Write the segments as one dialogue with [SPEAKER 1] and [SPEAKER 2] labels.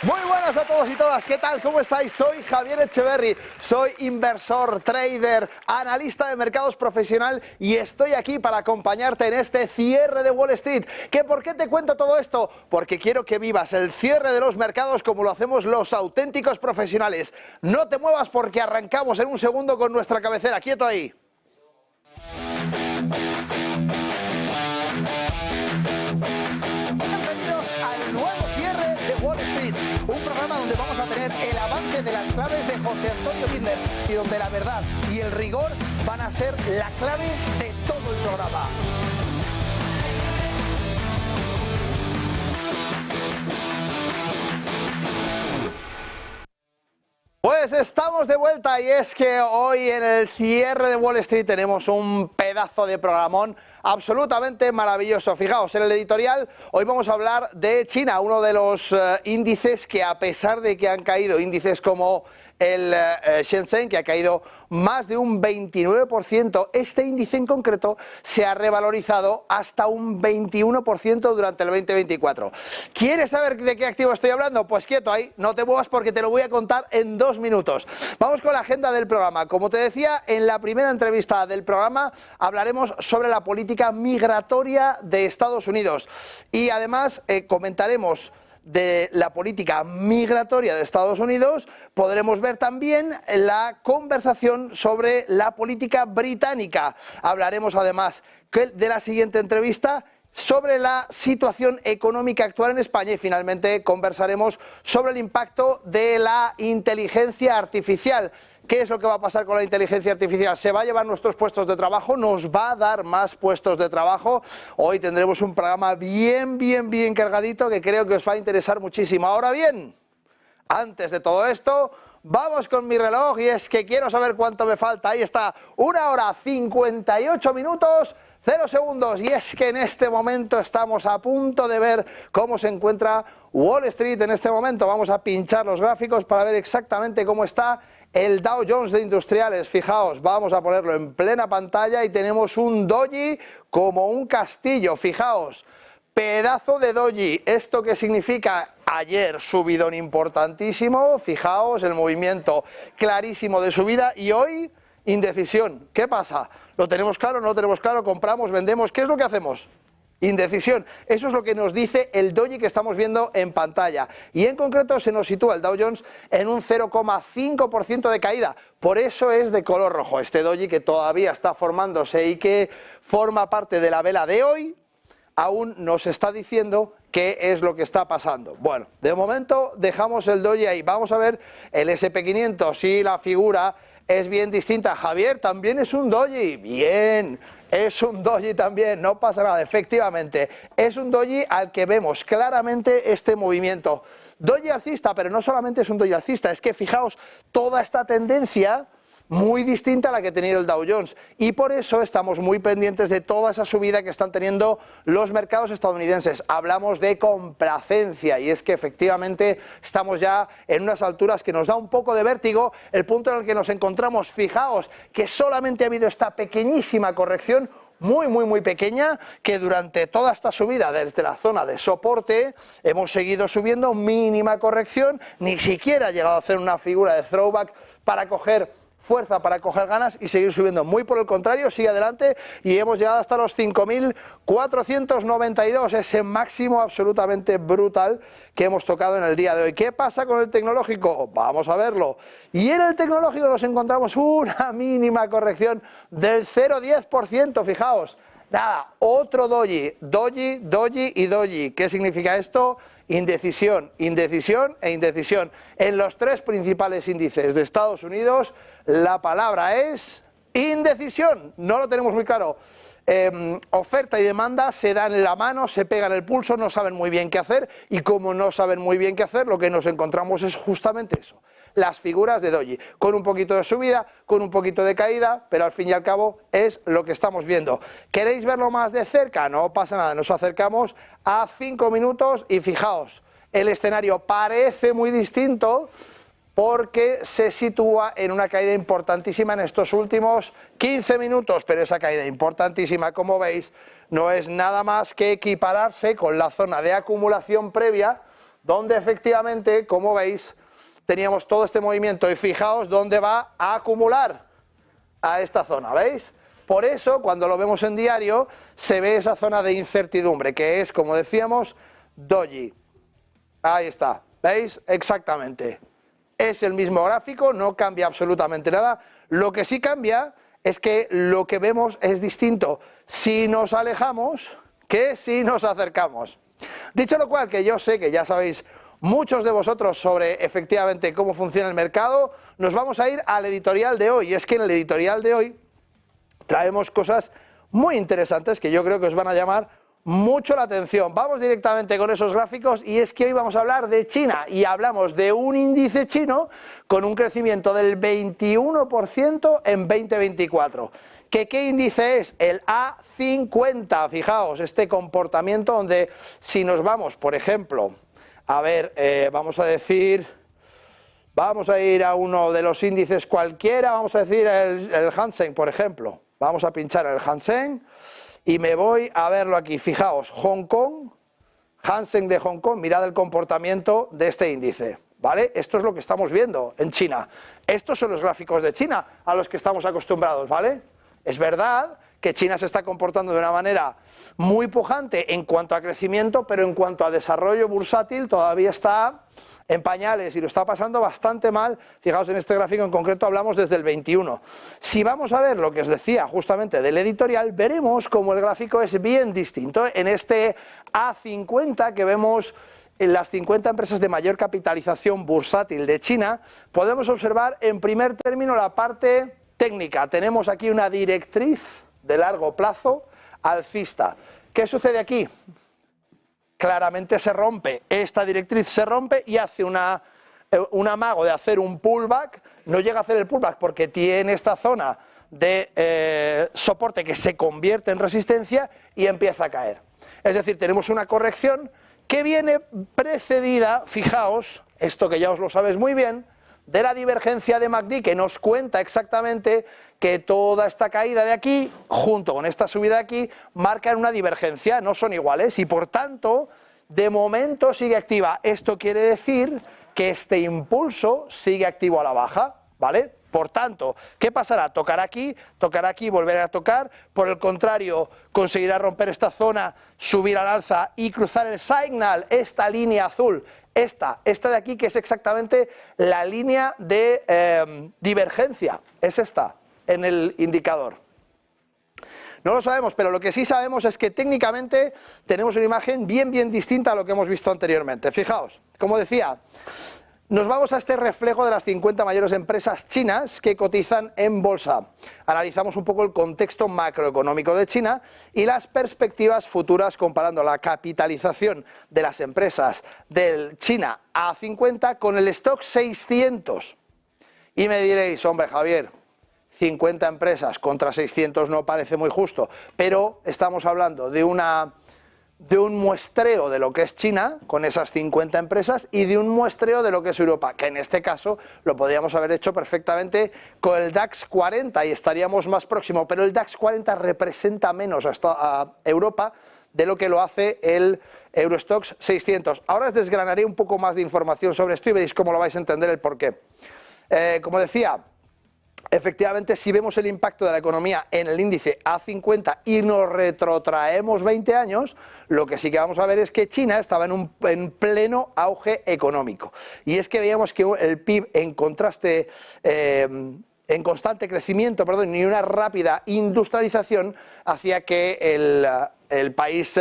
[SPEAKER 1] Muy buenas a todos y todas, ¿qué tal? ¿Cómo estáis? Soy Javier Echeverry, soy inversor, trader, analista de mercados profesional y estoy aquí para acompañarte en este cierre de Wall Street. ¿Por qué te cuento todo esto? Porque quiero que vivas el cierre de los mercados como lo hacemos los auténticos profesionales. No te muevas porque arrancamos en un segundo con nuestra cabecera. ¡Quieto ahí! Un programa donde vamos a tener el avance de las claves de José Antonio Bittner y donde la verdad y el rigor van a ser la clave de todo el programa. Pues estamos de vuelta y es que hoy en el cierre de Wall Street tenemos un pedazo de programón absolutamente maravilloso. Fijaos, en el editorial hoy vamos a hablar de China, uno de los índices que a pesar de que han caído, índices como el Shenzhen, que ha caído más de un 29%, este índice en concreto se ha revalorizado hasta un 21% durante el 2024. ¿Quieres saber de qué activo estoy hablando? Pues quieto ahí, no te muevas porque te lo voy a contar en 2 minutos. Vamos con la agenda del programa. Como te decía, en la primera entrevista del programa hablaremos sobre la política migratoria de Estados Unidos y además comentaremos de la política migratoria de Estados Unidos. Podremos ver también la conversación sobre la política británica. Hablaremos además de la siguiente entrevista sobre la situación económica actual en España y finalmente conversaremos sobre el impacto de la inteligencia artificial. ¿Qué es lo que va a pasar con la inteligencia artificial? ¿Se va a llevar nuestros puestos de trabajo? ¿Nos va a dar más puestos de trabajo? Hoy tendremos un programa bien cargadito que creo que os va a interesar muchísimo. Ahora bien, antes de todo esto, vamos con mi reloj y es que quiero saber cuánto me falta. Ahí está, 1 hora 58 minutos, 0 segundos. Y es que en este momento estamos a punto de ver cómo se encuentra Wall Street en este momento. Vamos a pinchar los gráficos para ver exactamente cómo está el Dow Jones de industriales. Fijaos, vamos a ponerlo en plena pantalla y tenemos un doji como un castillo. Fijaos, pedazo de doji. ¿Esto qué significa? Ayer subidón importantísimo. Fijaos, el movimiento clarísimo de subida y hoy indecisión. ¿Qué pasa? ¿Lo tenemos claro? ¿No lo tenemos claro? ¿Compramos? ¿Vendemos? ¿Qué es lo que hacemos? Indecisión. Eso es lo que nos dice el doji que estamos viendo en pantalla. Y en concreto se nos sitúa el Dow Jones en un 0,5% de caída. Por eso es de color rojo. Este doji que todavía está formándose y que forma parte de la vela de hoy, aún nos está diciendo qué es lo que está pasando. Bueno, de momento dejamos el doji ahí. Vamos a ver el SP500. Sí, la figura es bien distinta. Javier, también es un doji. Bien. Es un doji también, no pasa nada, efectivamente. Es un doji al que vemos claramente este movimiento. Doji alcista, pero no solamente es un doji alcista, es que fijaos toda esta tendencia muy distinta a la que ha tenido el Dow Jones. Y por eso estamos muy pendientes de toda esa subida que están teniendo los mercados estadounidenses. Hablamos de complacencia y es que efectivamente estamos ya en unas alturas que nos da un poco de vértigo el punto en el que nos encontramos. Fijaos que solamente ha habido esta pequeñísima corrección, muy pequeña, que durante toda esta subida desde la zona de soporte hemos seguido subiendo, mínima corrección, ni siquiera ha llegado a hacer una figura de throwback para coger fuerza, para coger ganas y seguir subiendo. Muy por el contrario, sigue adelante y hemos llegado hasta los 5.492, ese máximo absolutamente brutal que hemos tocado en el día de hoy. ¿Qué pasa con el tecnológico? Vamos a verlo. Y en el tecnológico nos encontramos una mínima corrección del 0,10%, fijaos. Nada, otro doji, doji y doji. ¿Qué significa esto? Indecisión, indecisión e indecisión. En los 3 principales índices de Estados Unidos, la palabra es indecisión. No lo tenemos muy claro. Oferta y demanda se dan en la mano, se pegan el pulso, no saben muy bien qué hacer y como no saben muy bien qué hacer, lo que nos encontramos es justamente eso. Las figuras de doji, con un poquito de subida, con un poquito de caída, pero al fin y al cabo es lo que estamos viendo. ¿Queréis verlo más de cerca? No pasa nada, nos acercamos a 5 minutos y fijaos, el escenario parece muy distinto porque se sitúa en una caída importantísima en estos últimos 15 minutos, pero esa caída importantísima, como veis, no es nada más que equipararse con la zona de acumulación previa donde efectivamente, como veis, teníamos todo este movimiento y fijaos dónde va a acumular a esta zona, ¿veis? Por eso, cuando lo vemos en diario, se ve esa zona de incertidumbre, que es, como decíamos, doji. Ahí está, ¿veis? Exactamente. Es el mismo gráfico, no cambia absolutamente nada. Lo que sí cambia es que lo que vemos es distinto si nos alejamos que si nos acercamos. Dicho lo cual, que yo sé que ya sabéis muchos de vosotros sobre efectivamente cómo funciona el mercado, nos vamos a ir al editorial de hoy. Y es que en el editorial de hoy traemos cosas muy interesantes que yo creo que os van a llamar mucho la atención. Vamos directamente con esos gráficos y es que hoy vamos a hablar de China y hablamos de un índice chino con un crecimiento del 21% en 2024. ¿Qué índice es? El A50. Fijaos, este comportamiento donde si nos vamos, por ejemplo, a ver, vamos a ir a uno de los índices cualquiera, vamos a decir el Hang Seng, por ejemplo. Vamos a pinchar el Hang Seng y me voy a verlo aquí. Fijaos, Hong Kong, Hang Seng de Hong Kong, mirad el comportamiento de este índice, ¿vale? Esto es lo que estamos viendo en China. Estos son los gráficos de China a los que estamos acostumbrados, ¿vale? Es verdad que China se está comportando de una manera muy pujante en cuanto a crecimiento, pero en cuanto a desarrollo bursátil todavía está en pañales y lo está pasando bastante mal. Fijaos, en este gráfico en concreto hablamos desde el 21. Si vamos a ver lo que os decía justamente del editorial, veremos cómo el gráfico es bien distinto. En este A50 que vemos en las 50 empresas de mayor capitalización bursátil de China, podemos observar en primer término la parte técnica. Tenemos aquí una directriz de largo plazo alcista. ¿Qué sucede aquí? Claramente se rompe, esta directriz se rompe y hace un amago de hacer un pullback. No llega a hacer el pullback porque tiene esta zona de soporte que se convierte en resistencia y empieza a caer. Es decir, tenemos una corrección que viene precedida, fijaos, esto que ya os lo sabéis muy bien, de la divergencia de MACD, que nos cuenta exactamente que toda esta caída de aquí, junto con esta subida de aquí, marcan una divergencia, no son iguales y por tanto, de momento sigue activa. Esto quiere decir que este impulso sigue activo a la baja, ¿vale? Por tanto, ¿qué pasará? Tocará aquí, volverá a tocar, por el contrario, conseguirá romper esta zona, subir al alza y cruzar el signal, esta línea azul. Esta de aquí, que es exactamente la línea de divergencia, es esta en el indicador. No lo sabemos, pero lo que sí sabemos es que técnicamente tenemos una imagen bien distinta a lo que hemos visto anteriormente. Fijaos, como decía, nos vamos a este reflejo de las 50 mayores empresas chinas que cotizan en bolsa. Analizamos un poco el contexto macroeconómico de China y las perspectivas futuras comparando la capitalización de las empresas del China A50 con el stock 600. Y me diréis, hombre Javier, 50 empresas contra 600 no parece muy justo, pero estamos hablando de un muestreo de lo que es China, con esas 50 empresas, y de un muestreo de lo que es Europa, que en este caso lo podríamos haber hecho perfectamente con el DAX 40 y estaríamos más próximo, pero el DAX 40 representa menos a Europa de lo que lo hace el Eurostoxx 600. Ahora os desgranaré un poco más de información sobre esto y veréis cómo lo vais a entender el porqué. Como decía, efectivamente, si vemos el impacto de la economía en el índice A50 y nos retrotraemos 20 años, lo que sí que vamos a ver es que China estaba en pleno auge económico. Y es que veíamos que el PIB en contraste, en constante crecimiento, y una rápida industrialización hacía que el país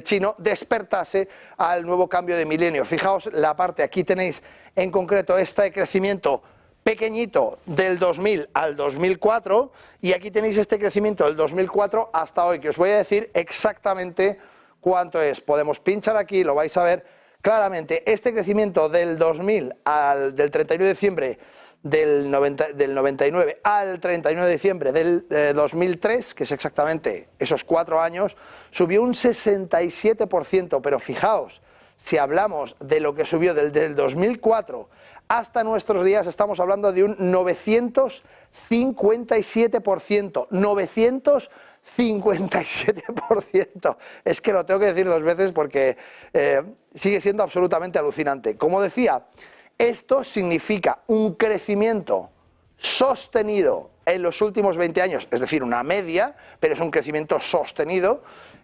[SPEAKER 1] chino despertase al nuevo cambio de milenio. Fijaos la parte, aquí tenéis en concreto este crecimiento pequeñito del 2000 al 2004 y aquí tenéis este crecimiento del 2004 hasta hoy, que os voy a decir exactamente cuánto es. Podemos pinchar aquí, lo vais a ver claramente. Este crecimiento del 2000 del 31 de diciembre del 99 al 31 de diciembre del 2003, que es exactamente esos 4 años, subió un 67%, pero fijaos, si hablamos de lo que subió del 2004 hasta nuestros días, estamos hablando de un 957%, 57%. Es que lo tengo que decir 2 veces porque sigue siendo absolutamente alucinante. Como decía, esto significa un crecimiento sostenido en los últimos 20 años, es decir, una media, pero es un crecimiento sostenido,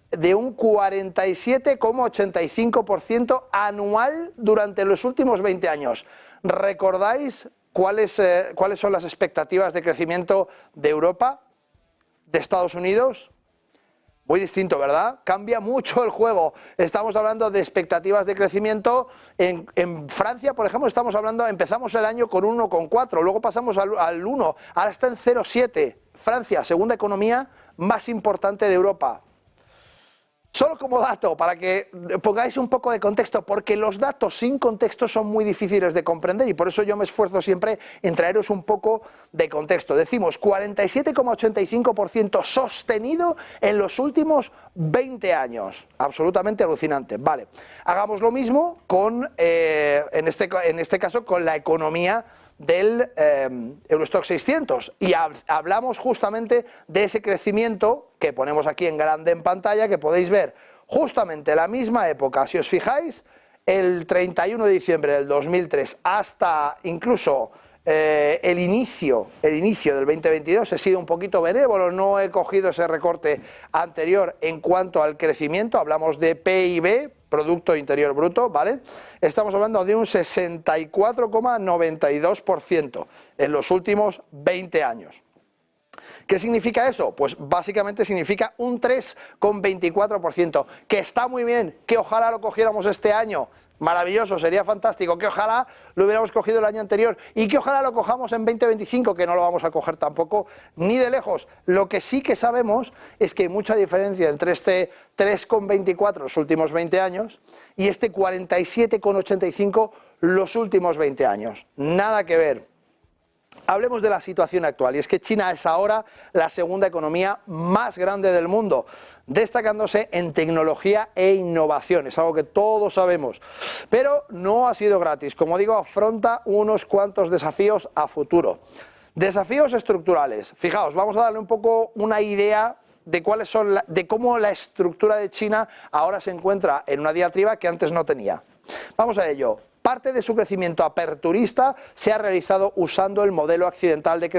[SPEAKER 1] de un 47,85% anual durante los últimos 20 años. ¿Recordáis cuáles son las expectativas de crecimiento de Europa, de Estados Unidos? Muy distinto, ¿verdad? Cambia mucho el juego. Estamos hablando de expectativas de crecimiento. En Francia, por ejemplo, empezamos el año con 1,4, luego pasamos al 1, ahora está en 0,7. Francia, segunda economía más importante de Europa. Solo como dato, para que pongáis un poco de contexto, porque los datos sin contexto son muy difíciles de comprender y por eso yo me esfuerzo siempre en traeros un poco de contexto. Decimos 47,85% sostenido en los últimos 20 años. Absolutamente alucinante. Vale, hagamos lo mismo con, en este caso, con la economía del Eurostoxx 600 y hablamos justamente de ese crecimiento que ponemos aquí en grande en pantalla, que podéis ver justamente la misma época, si os fijáis, el 31 de diciembre del 2003 hasta incluso el inicio del 2022. He sido un poquito benévolo, no he cogido ese recorte anterior en cuanto al crecimiento, hablamos de PIB, Producto Interior Bruto, ¿vale? Estamos hablando de un 64,92% en los últimos 20 años. ¿Qué significa eso? Pues básicamente significa un 3,24%, que está muy bien, que ojalá lo cogiéramos este año. Maravilloso, sería fantástico, que ojalá lo hubiéramos cogido el año anterior y que ojalá lo cojamos en 2025, que no lo vamos a coger tampoco ni de lejos. Lo que sí que sabemos es que hay mucha diferencia entre este 3,24 los últimos 20 años y este 47,85 los últimos 20 años. Nada que ver. Hablemos de la situación actual, y es que China es ahora la segunda economía más grande del mundo, destacándose en tecnología e innovación, es algo que todos sabemos, pero no ha sido gratis. Como digo, afronta unos cuantos desafíos a futuro. Desafíos estructurales. Fijaos, vamos a darle un poco una idea de cómo la estructura de China ahora se encuentra en una diatriba que antes no tenía. Vamos a ello. Parte de su crecimiento aperturista se ha realizado usando el modelo occidental de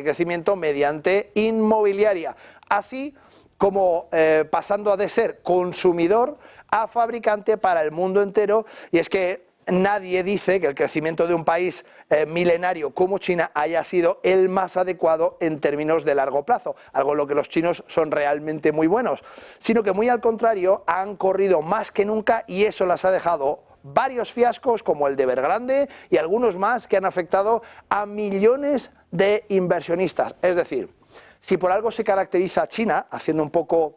[SPEAKER 1] crecimiento mediante inmobiliaria, así como pasando de ser consumidor a fabricante para el mundo entero. Y es que nadie dice que el crecimiento de un país milenario como China haya sido el más adecuado en términos de largo plazo, algo en lo que los chinos son realmente muy buenos, sino que muy al contrario han corrido más que nunca y eso las ha dejado varios fiascos como el de Evergrande y algunos más que han afectado a millones de inversionistas. Es decir, si por algo se caracteriza a China, haciendo un poco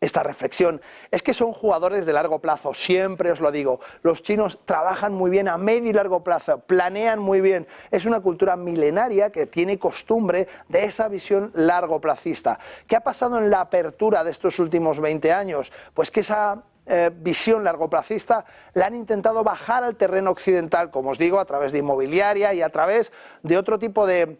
[SPEAKER 1] esta reflexión, es que son jugadores de largo plazo, siempre os lo digo. Los chinos trabajan muy bien a medio y largo plazo, planean muy bien. Es una cultura milenaria que tiene costumbre de esa visión largoplacista. ¿Qué ha pasado en la apertura de estos últimos 20 años? Pues que esa visión largoplacista la han intentado bajar al terreno occidental, como os digo, a través de inmobiliaria y a través de otro tipo de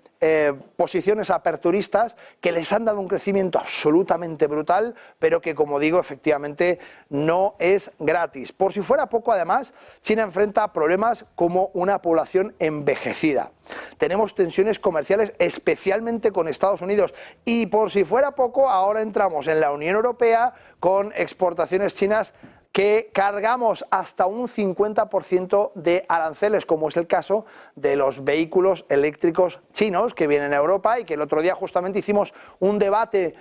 [SPEAKER 1] posiciones aperturistas que les han dado un crecimiento absolutamente brutal, pero que, como digo, efectivamente no es gratis. Por si fuera poco, además, China enfrenta problemas como una población envejecida. Tenemos tensiones comerciales especialmente con Estados Unidos y, por si fuera poco, ahora entramos en la Unión Europea con exportaciones chinas que cargamos hasta un 50% de aranceles, como es el caso de los vehículos eléctricos chinos que vienen a Europa, y que el otro día justamente hicimos un debate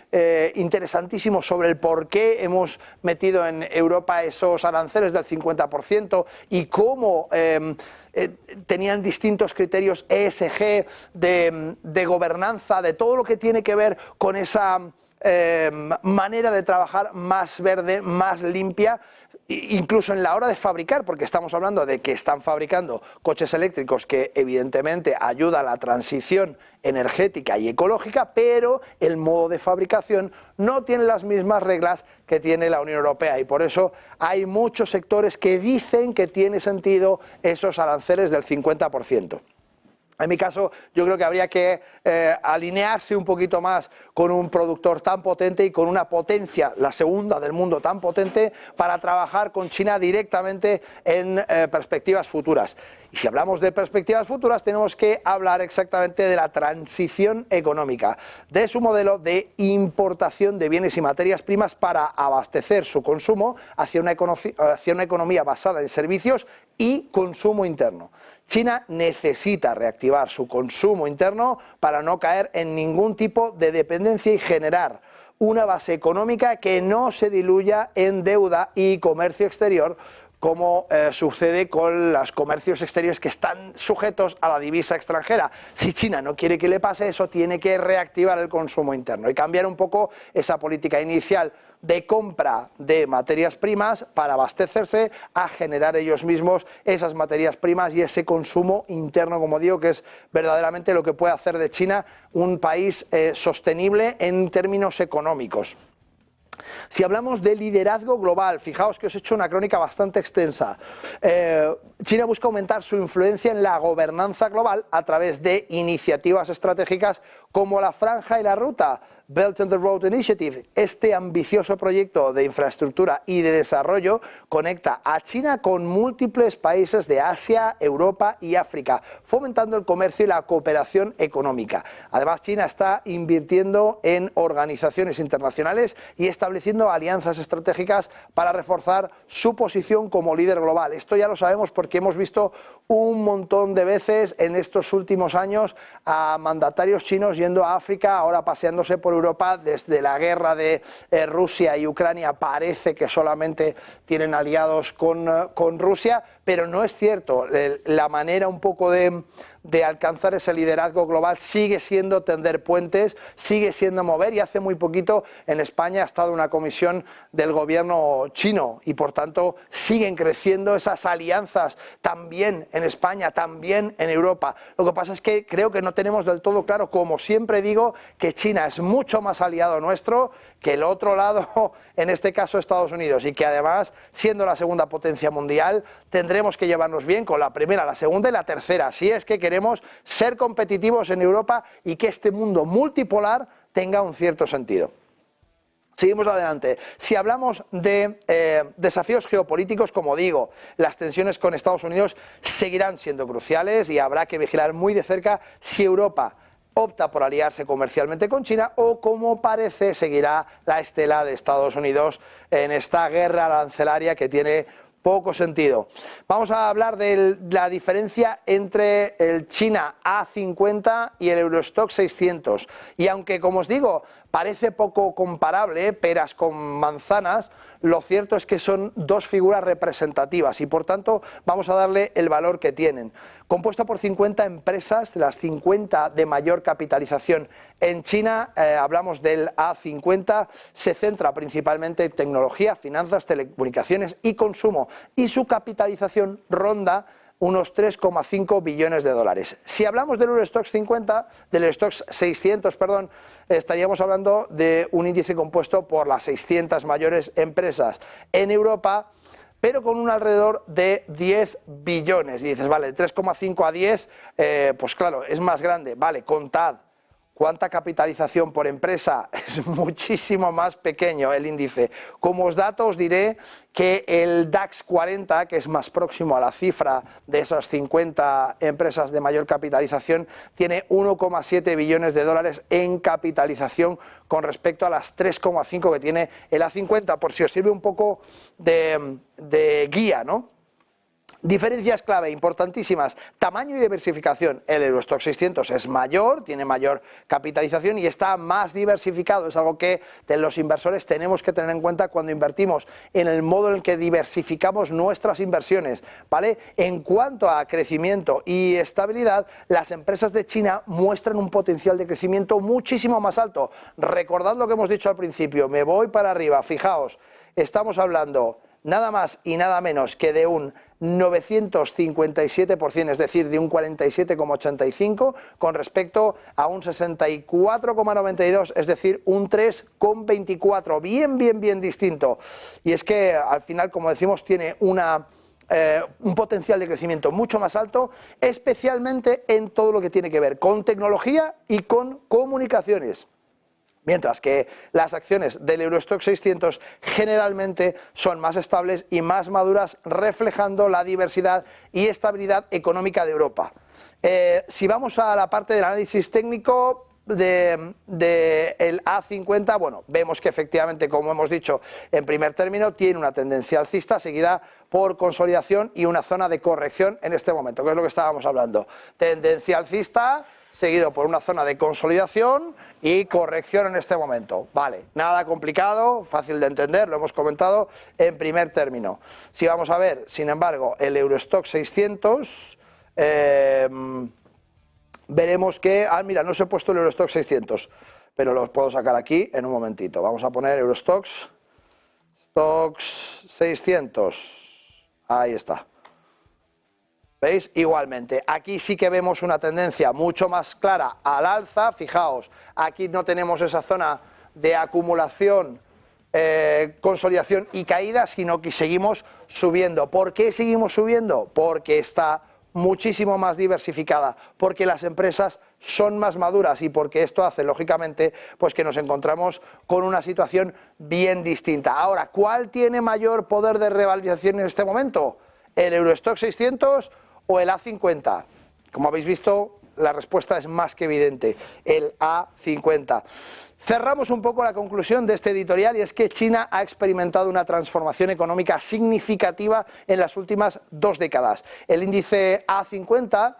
[SPEAKER 1] interesantísimo sobre el por qué hemos metido en Europa esos aranceles del 50% y cómo tenían distintos criterios ESG de gobernanza, de todo lo que tiene que ver con esa manera de trabajar más verde, más limpia, incluso en la hora de fabricar, porque estamos hablando de que están fabricando coches eléctricos que evidentemente ayudan a la transición energética y ecológica, pero el modo de fabricación no tiene las mismas reglas que tiene la Unión Europea y por eso hay muchos sectores que dicen que tiene sentido esos aranceles del 50%. En mi caso, yo creo que habría que alinearse un poquito más con un productor tan potente y con una potencia, la segunda del mundo, tan potente, para trabajar con China directamente en perspectivas futuras. Y si hablamos de perspectivas futuras, tenemos que hablar exactamente de la transición económica, de su modelo de importación de bienes y materias primas para abastecer su consumo hacia una economía basada en servicios y consumo interno. China necesita reactivar su consumo interno para no caer en ningún tipo de dependencia y generar una base económica que no se diluya en deuda y comercio exterior, como sucede con los comercios exteriores que están sujetos a la divisa extranjera. Si China no quiere que le pase eso, tiene que reactivar el consumo interno y cambiar un poco esa política inicial de compra de materias primas para abastecerse a generar ellos mismos esas materias primas y ese consumo interno, como digo, que es verdaderamente lo que puede hacer de China un país sostenible en términos económicos. Si hablamos de liderazgo global, fijaos que os he hecho una crónica bastante extensa. China busca aumentar su influencia en la gobernanza global a través de iniciativas estratégicas como la Franja y la Ruta, Belt and Road Initiative. Este ambicioso proyecto de infraestructura y de desarrollo conecta a China con múltiples países de Asia, Europa y África, fomentando el comercio y la cooperación económica. Además, China está invirtiendo en organizaciones internacionales y estableciendo alianzas estratégicas para reforzar su posición como líder global. Esto ya lo sabemos porque hemos visto un montón de veces en estos últimos años a mandatarios chinos yendo a África, ahora paseándose por Europa. Desde la guerra de Rusia y Ucrania parece que solamente tienen aliados con Rusia, pero no es cierto. La manera un poco de alcanzar ese liderazgo global sigue siendo tender puentes, sigue siendo mover, y hace muy poquito en España ha estado una comisión del gobierno chino y por tanto siguen creciendo esas alianzas también en España, también en Europa. Lo que pasa es que creo que no tenemos del todo claro, como siempre digo, que China es mucho más aliado nuestro que el otro lado, en este caso Estados Unidos, y que además, siendo la segunda potencia mundial, tendremos que llevarnos bien con la primera, la segunda y la tercera, si es que queremos ser competitivos en Europa y que este mundo multipolar tenga un cierto sentido. Seguimos adelante. Si hablamos de desafíos geopolíticos, como digo, las tensiones con Estados Unidos seguirán siendo cruciales y habrá que vigilar muy de cerca si Europa opta por aliarse comercialmente con China o, como parece, seguirá la estela de Estados Unidos en esta guerra arancelaria que tiene poco sentido. Vamos a hablar de la diferencia entre el China A50 y el Eurostoxx 600. Y aunque, como os digo, parece poco comparable, peras con manzanas, lo cierto es que son dos figuras representativas y por tanto vamos a darle el valor que tienen. Compuesto por 50 empresas, las 50 de mayor capitalización en China, hablamos del A50, se centra principalmente en tecnología, finanzas, telecomunicaciones y consumo, y su capitalización ronda unos 3,5 billones de dólares. Si hablamos del Eurostoxx 50, del Eurostoxx 600, perdón, estaríamos hablando de un índice compuesto por las 600 mayores empresas en Europa, pero con un alrededor de 10 billones. Y dices, vale, de 3,5 a 10, pues claro, es más grande. Vale, contad. ¿Cuánta capitalización por empresa? Es muchísimo más pequeño el índice. Como dato os diré que el DAX 40, que es más próximo a la cifra de esas 50 empresas de mayor capitalización, tiene 1,7 billones de dólares en capitalización con respecto a las 3,5 que tiene el A50, por si os sirve un poco de guía, ¿no? Diferencias clave importantísimas: tamaño y diversificación. El Eurostoxx 600 es mayor, tiene mayor capitalización y está más diversificado. Es algo que los inversores tenemos que tener en cuenta cuando invertimos, en el modo en el que diversificamos nuestras inversiones, ¿vale? En cuanto a crecimiento y estabilidad, las empresas de China muestran un potencial de crecimiento muchísimo más alto. Recordad lo que hemos dicho al principio, me voy para arriba, fijaos, estamos hablando nada más y nada menos que de un 957%, es decir, de un 47,85% con respecto a un 64,92%, es decir, un 3,24%, bien distinto. Y es que al final, como decimos, tiene una un potencial de crecimiento mucho más alto, especialmente en todo lo que tiene que ver con tecnología y con comunicaciones. Mientras que las acciones del Eurostoxx 600 generalmente son más estables y más maduras, reflejando la diversidad y estabilidad económica de Europa. Si vamos a la parte del análisis técnico del A50, bueno, vemos que efectivamente, como hemos dicho en primer término, tiene una tendencia alcista seguida por consolidación y una zona de corrección en este momento, que es lo que estábamos hablando. Tendencia alcista seguido por una zona de consolidación y corrección en este momento. Vale, nada complicado, fácil de entender, lo hemos comentado en primer término. Si vamos a ver, sin embargo, el Eurostoxx 600, veremos que, mira, no os he puesto el Eurostoxx 600, pero lo puedo sacar aquí en un momentito. Vamos a poner Eurostoxx 600, ahí está. ¿Veis? Igualmente, aquí sí que vemos una tendencia mucho más clara al alza. Fijaos, aquí no tenemos esa zona de acumulación, consolidación y caída, sino que seguimos subiendo. ¿Por qué seguimos subiendo? Porque está muchísimo más diversificada, porque las empresas son más maduras y porque esto hace, lógicamente, pues que nos encontramos con una situación bien distinta. Ahora, ¿cuál tiene mayor poder de revalorización en este momento? ¿El Eurostoxx 600 o el A50? Como habéis visto, la respuesta es más que evidente, el A50. Cerramos un poco la conclusión de este editorial y es que China ha experimentado una transformación económica significativa en las últimas 2 décadas. El índice A50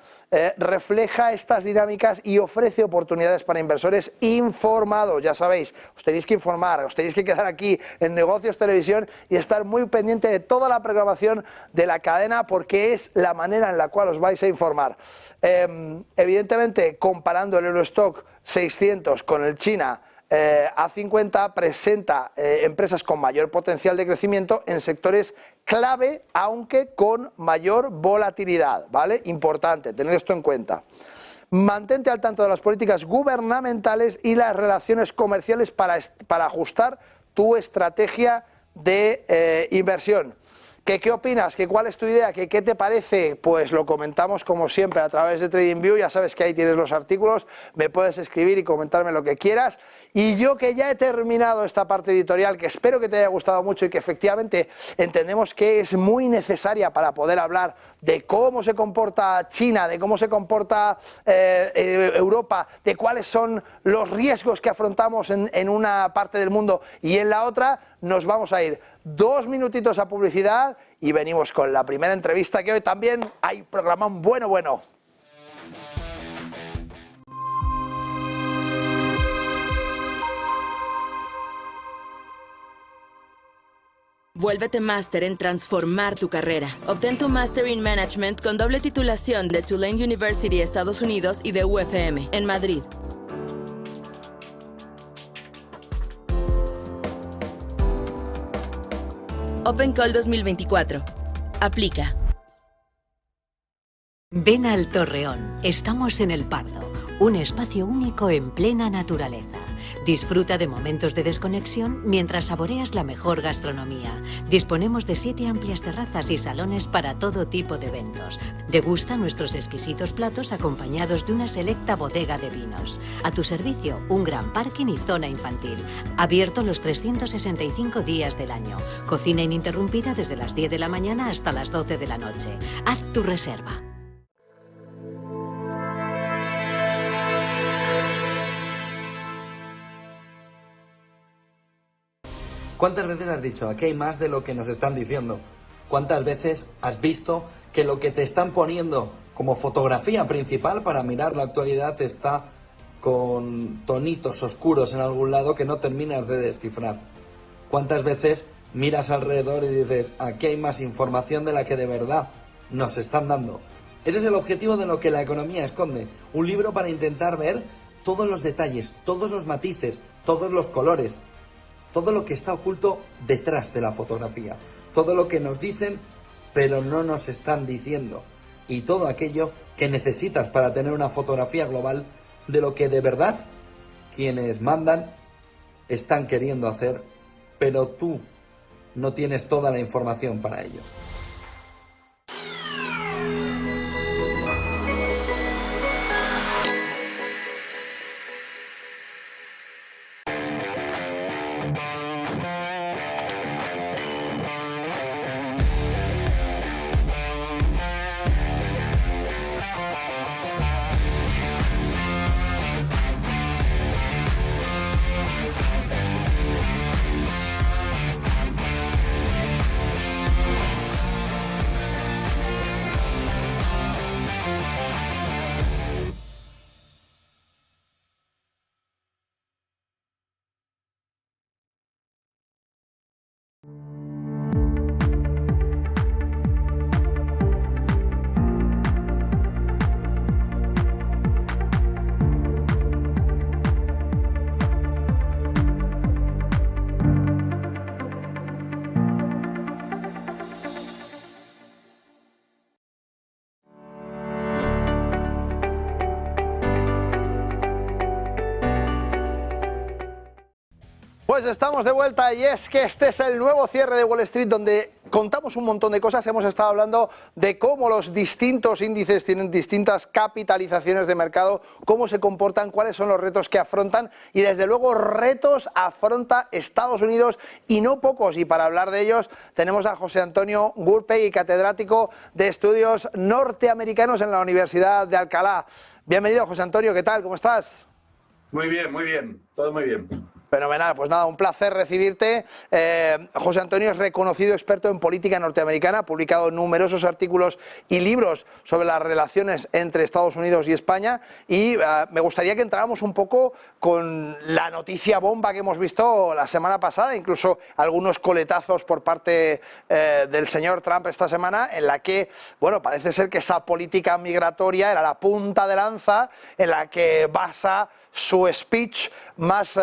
[SPEAKER 1] refleja estas dinámicas y ofrece oportunidades para inversores informados. Ya sabéis, os tenéis que informar, os tenéis que quedar aquí en Negocios Televisión y estar muy pendiente de toda la programación de la cadena porque es la manera en la cual os vais a informar. Evidentemente, comparando el Eurostoxx 600 con el China A50, presenta empresas con mayor potencial de crecimiento en sectores clave, aunque con mayor volatilidad, ¿vale? Importante, tened esto en cuenta. Mantente al tanto de las políticas gubernamentales y las relaciones comerciales para ajustar tu estrategia de inversión. ¿Qué opinas? ¿Cuál es tu idea? ¿Qué te parece? Pues lo comentamos como siempre a través de TradingView, ya sabes que ahí tienes los artículos, me puedes escribir y comentarme lo que quieras. Y yo que ya he terminado esta parte editorial, que espero que te haya gustado mucho y que efectivamente entendemos que es muy necesaria para poder hablar de cómo se comporta China, de cómo se comporta Europa, de cuáles son los riesgos que afrontamos en una parte del mundo y en la otra, nos vamos a ir 2 minutitos a publicidad y venimos con la primera entrevista, que hoy también hay programón bueno.
[SPEAKER 2] Vuélvete máster en transformar tu carrera. Obtén tu Master in Management con doble titulación de Tulane University, Estados Unidos, y de UFM, en Madrid. Open Call 2024. Aplica.
[SPEAKER 3] Ven al Torreón. Estamos en El Pardo, un espacio único en plena naturaleza. Disfruta de momentos de desconexión mientras saboreas la mejor gastronomía. Disponemos de 7 amplias terrazas y salones para todo tipo de eventos. Degusta nuestros exquisitos platos acompañados de una selecta bodega de vinos. A tu servicio, un gran parking y zona infantil. Abierto los 365 días del año. Cocina ininterrumpida desde las 10 de la mañana hasta las 12 de la noche. Haz tu reserva.
[SPEAKER 4] ¿Cuántas veces has dicho, aquí hay más de lo que nos están diciendo? ¿Cuántas veces has visto que lo que te están poniendo como fotografía principal para mirar la actualidad está con tonitos oscuros en algún lado que no terminas de descifrar? ¿Cuántas veces miras alrededor y dices, aquí hay más información de la que de verdad nos están dando? Ese es el objetivo de lo que la economía esconde. Un libro para intentar ver todos los detalles, todos los matices, todos los colores. Todo lo que está oculto detrás de la fotografía, todo lo que nos dicen pero no nos están diciendo, y todo aquello que necesitas para tener una fotografía global de lo que de verdad quienes mandan están queriendo hacer, pero tú no tienes toda la información para ello.
[SPEAKER 1] Pues estamos de vuelta y es que este es el nuevo cierre de Wall Street donde contamos un montón de cosas. Hemos estado hablando de cómo los distintos índices tienen distintas capitalizaciones de mercado, cómo se comportan, cuáles son los retos que afrontan y desde luego retos afronta Estados Unidos y no pocos. Y para hablar de ellos tenemos a José Antonio Gurpegui, catedrático de estudios norteamericanos en la Universidad de Alcalá. Bienvenido, José Antonio, ¿qué tal? ¿Cómo estás?
[SPEAKER 5] Muy bien, todo muy bien.
[SPEAKER 1] Fenomenal, pues nada, un placer recibirte. José Antonio es reconocido experto en política norteamericana, ha publicado numerosos artículos y libros sobre las relaciones entre Estados Unidos y España y me gustaría que entráramos un poco con la noticia bomba que hemos visto la semana pasada, incluso algunos coletazos por parte del señor Trump esta semana, en la que, bueno, parece ser que esa política migratoria era la punta de lanza en la que basa su speech más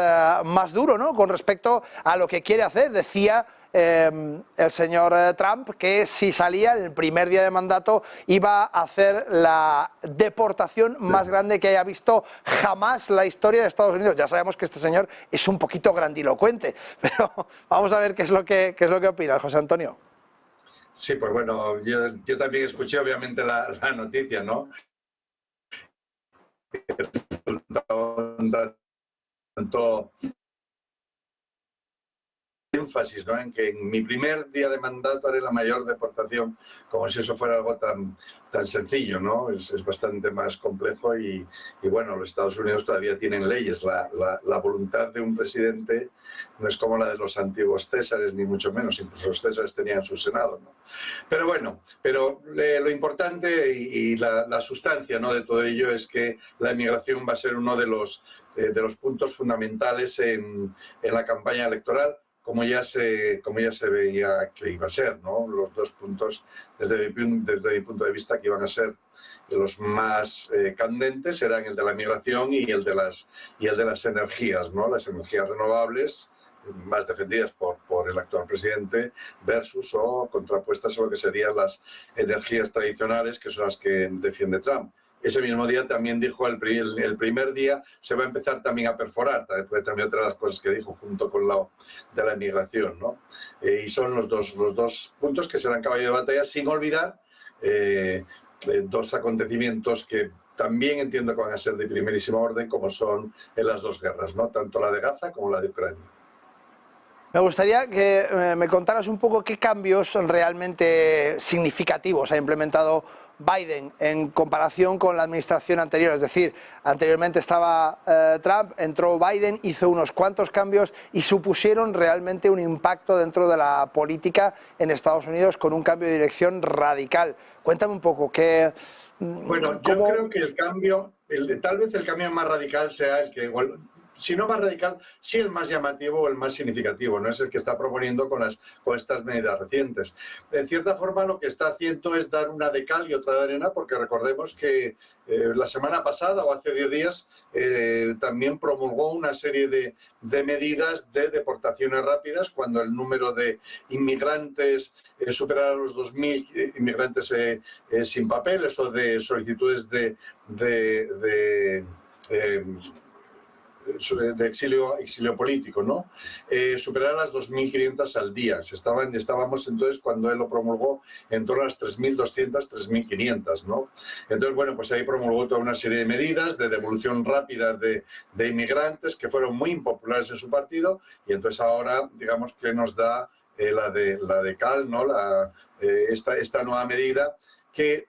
[SPEAKER 1] duro, ¿no?, con respecto a lo que quiere hacer. Decía el señor Trump que si salía el primer día de mandato iba a hacer la deportación más grande que haya visto jamás la historia de Estados Unidos. Ya sabemos que este señor es un poquito grandilocuente, pero vamos a ver qué es lo que opina José Antonio.
[SPEAKER 5] Sí, pues bueno, yo también escuché obviamente la noticia, ¿no? Tanto énfasis, ¿no?, en que en mi primer día de mandato haré la mayor deportación, como si eso fuera algo tan sencillo, ¿no? Es bastante más complejo y bueno, los Estados Unidos todavía tienen leyes. La voluntad de un presidente no es como la de los antiguos Césares, ni mucho menos. Incluso los Césares tenían su Senado, ¿no? Pero bueno, lo importante y la sustancia, ¿no?, de todo ello es que la inmigración va a ser uno de los puntos fundamentales en la campaña electoral, como ya se veía que iba a ser, ¿no? Los dos puntos, desde mi punto de vista, que iban a ser los más candentes eran el de la migración y el de las energías, ¿no? Las energías renovables, más defendidas por el actual presidente, versus o contrapuestas a lo que serían las energías tradicionales, que son las que defiende Trump. Ese mismo día también dijo, el primer día se va a empezar también a perforar, fue también otra de las cosas que dijo junto con la de la inmigración, ¿no? Y son los dos puntos que serán caballo de batalla, sin olvidar dos acontecimientos que también entiendo que van a ser de primerísima orden, como son en las dos guerras, ¿no?, tanto la de Gaza como la de Ucrania.
[SPEAKER 1] Me gustaría que me contaras un poco qué cambios realmente significativos ha implementado Biden en comparación con la administración anterior. Es decir, anteriormente estaba Trump, entró Biden, hizo unos cuantos cambios y supusieron realmente un impacto dentro de la política en Estados Unidos con un cambio de dirección radical. Cuéntame un poco qué...
[SPEAKER 5] Bueno, yo creo que el cambio, tal vez el cambio más radical sea el que... Si no más radical, sí el más llamativo o el más significativo, no es el que está proponiendo con estas medidas recientes. En cierta forma, lo que está haciendo es dar una de cal y otra de arena, porque recordemos que la semana pasada o hace 10 días también promulgó una serie de medidas de deportaciones rápidas cuando el número de inmigrantes superara los 2.000 inmigrantes sin papeles o de solicitudes de exilio político, ¿no? Superar las 2.500 al día. Estábamos entonces, cuando él lo promulgó, en torno a las 3.200, 3.500, ¿no? Entonces, bueno, pues ahí promulgó toda una serie de medidas de devolución rápida de inmigrantes que fueron muy impopulares en su partido y entonces ahora, digamos que nos da la de cal, ¿no? Esta nueva medida que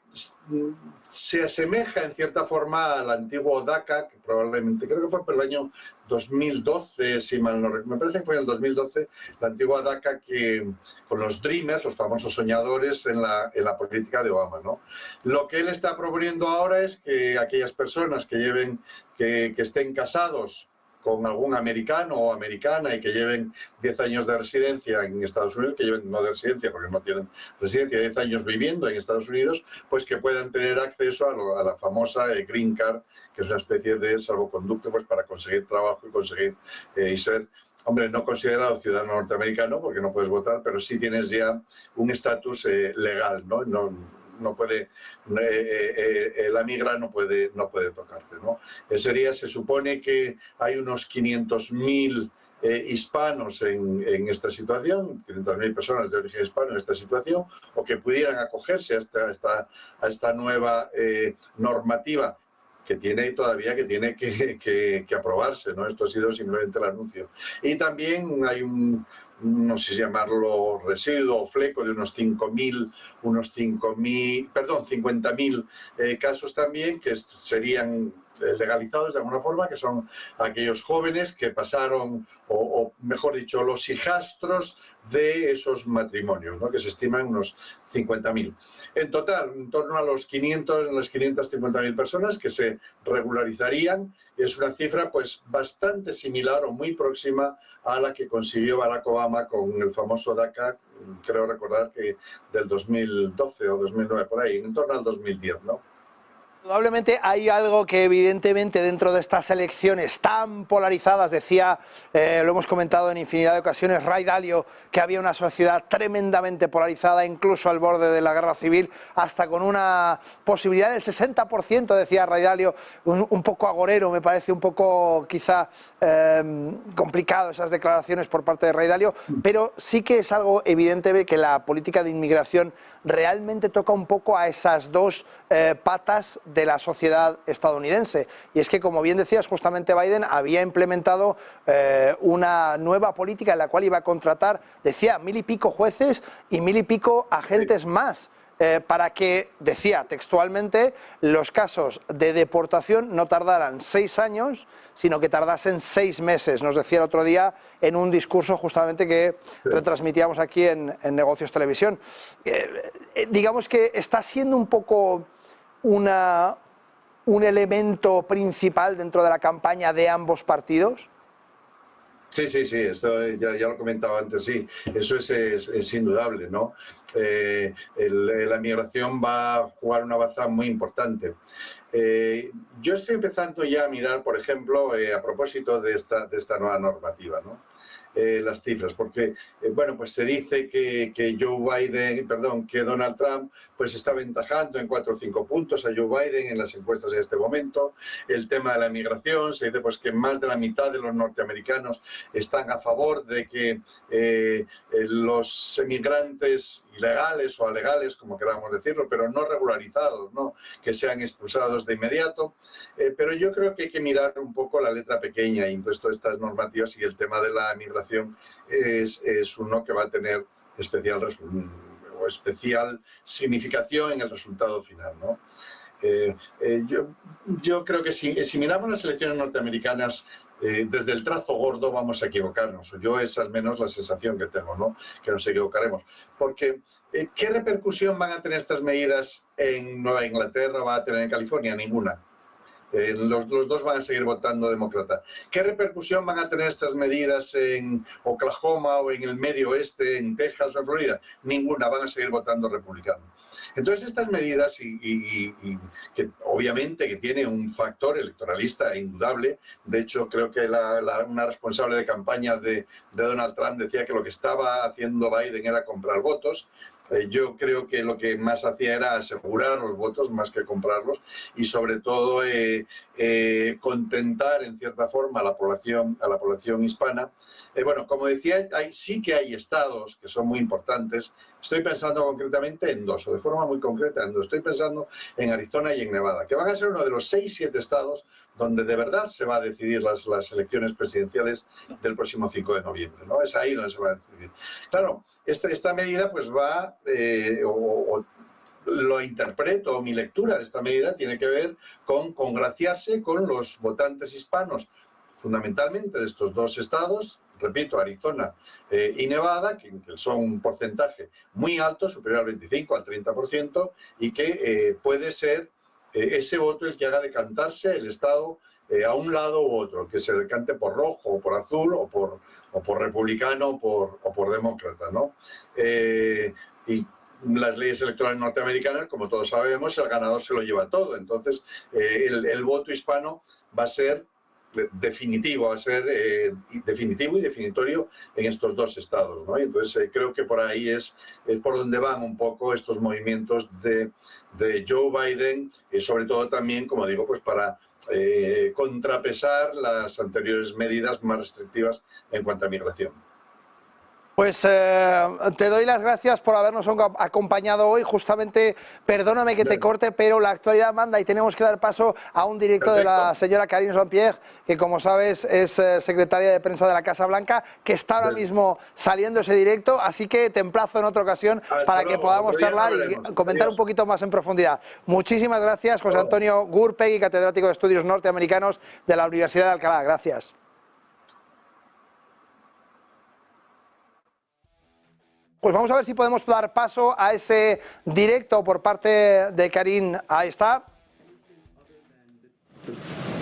[SPEAKER 5] se asemeja en cierta forma al antiguo DACA, que probablemente, creo que fue por el año 2012, si mal no recuerdo, me parece que fue en el 2012, la antigua DACA que, con los Dreamers, los famosos soñadores en la política de Obama, ¿no? Lo que él está proponiendo ahora es que aquellas personas que estén casados con algún americano o americana y que lleven 10 años de residencia en Estados Unidos, que lleven no de residencia porque no tienen residencia, 10 años viviendo en Estados Unidos, pues que puedan tener acceso a la famosa Green Card, que es una especie de salvoconducto pues para conseguir trabajo y conseguir y ser, hombre, no considerado ciudadano norteamericano porque no puedes votar, pero sí tienes ya un estatus legal, ¿no? No puede, la migra no puede tocarte, ¿no? Se supone que hay unos 500.000 hispanos en esta situación, 500.000 personas de origen hispano en esta situación, o que pudieran acogerse a esta nueva normativa que tiene que aprobarse, ¿no? Esto ha sido simplemente el anuncio. Y también hay no sé si llamarlo residuo o fleco de unos 50.000 casos también que serían legalizados de alguna forma, que son aquellos jóvenes que pasaron, o mejor dicho, los hijastros de esos matrimonios, ¿no? Que se estiman unos 50.000. En total, en torno a las 550.000 personas que se regularizarían. Es una cifra pues bastante similar o muy próxima a la que consiguió Barack Obama con el famoso DACA, creo recordar que del 2012 o 2009, por ahí, en torno al 2010, ¿no?
[SPEAKER 1] Probablemente hay algo que evidentemente dentro de estas elecciones tan polarizadas, decía, lo hemos comentado en infinidad de ocasiones, Ray Dalio, que había una sociedad tremendamente polarizada, incluso al borde de la guerra civil, hasta con una posibilidad del 60%, decía Ray Dalio, un poco agorero, me parece un poco quizá complicado esas declaraciones por parte de Ray Dalio, pero sí que es algo evidente que la política de inmigración realmente toca un poco a esas dos patas de la sociedad estadounidense. Y es que, como bien decías, justamente Biden había implementado una nueva política en la cual iba a contratar, decía, 1.000 y pico jueces y 1.000 y pico agentes más, para que, decía textualmente, los casos de deportación no tardaran 6 años, sino que tardasen 6 meses. Nos decía el otro día en un discurso justamente que retransmitíamos aquí en Negocios Televisión. Digamos que está siendo un poco un elemento principal dentro de la campaña de ambos partidos.
[SPEAKER 5] Sí, esto ya lo comentaba antes, sí, eso es indudable, ¿no? La migración va a jugar una baza muy importante. Yo estoy empezando ya a mirar, por ejemplo, a propósito de esta nueva normativa, ¿no? Las cifras, porque bueno, pues se dice que Donald Trump pues está aventajando en 4 o 5 puntos a Joe Biden en las encuestas en este momento. El tema de la migración, se dice pues que más de la mitad de los norteamericanos están a favor de que los emigrantes ilegales o alegales, como queramos decirlo, pero no regularizados, ¿no?, que sean expulsados de inmediato. Pero yo creo que hay que mirar un poco la letra pequeña y pues todas estas normativas, y el tema de la migración es uno que va a tener especial significación en el resultado final, ¿no? Yo creo que si miramos las elecciones norteamericanas desde el trazo gordo, vamos a equivocarnos. Yo es al menos la sensación que tengo, ¿no?, que nos equivocaremos. Porque, ¿qué repercusión van a tener estas medidas en Nueva Inglaterra, va a tener en California? Ninguna. Los dos van a seguir votando demócrata. ¿Qué repercusión van a tener estas medidas en Oklahoma o en el medio oeste, en Texas o en Florida? Ninguna, van a seguir votando republicano. Entonces estas medidas, y que obviamente que tiene un factor electoralista indudable, de hecho creo que una responsable de campaña de Donald Trump decía que lo que estaba haciendo Biden era comprar votos. Yo creo que lo que más hacía era asegurar los votos más que comprarlos, y sobre todo contentar en cierta forma a la población hispana. Bueno, como decía, sí que hay estados que son muy importantes. Estoy pensando concretamente en 2, o de forma muy concreta en 2. Estoy pensando en Arizona y en Nevada, que van a ser uno de los 6-7 estados donde de verdad se va a decidir las elecciones presidenciales del próximo 5 de noviembre, ¿no? Es ahí donde se va a decidir. Claro, esta medida pues va, lo interpreto, mi lectura de esta medida tiene que ver con congraciarse con los votantes hispanos, fundamentalmente de estos 2 estados, repito, Arizona y Nevada, que son un porcentaje muy alto, superior al 25, al 30%, y que puede ser ese voto el que haga decantarse el estado a un lado u otro, que se decante por rojo o por azul o por republicano o por demócrata, ¿no? Y las leyes electorales norteamericanas, como todos sabemos, el ganador se lo lleva todo. Entonces, el voto hispano va a ser definitivo, va a ser definitivo y definitorio en estos dos estados, ¿no? Y entonces creo que por ahí es por donde van un poco estos movimientos de Joe Biden, y sobre todo también, como digo, pues para contrapesar las anteriores medidas más restrictivas en cuanto a migración.
[SPEAKER 1] Pues te doy las gracias por habernos acompañado hoy. Justamente, perdóname que te corte, pero la actualidad manda y tenemos que dar paso a un directo de la señora Karine Jean-Pierre, que como sabes es secretaria de prensa de la Casa Blanca, que está ahora mismo saliendo ese directo, así que te emplazo en otra ocasión para que podamos charlar y comentar un poquito más en profundidad. Muchísimas gracias, José Antonio Gurpegui, catedrático de Estudios Norteamericanos de la Universidad de Alcalá. Gracias. Pues vamos a ver si podemos dar paso a ese directo por parte de Karine. Ahí está.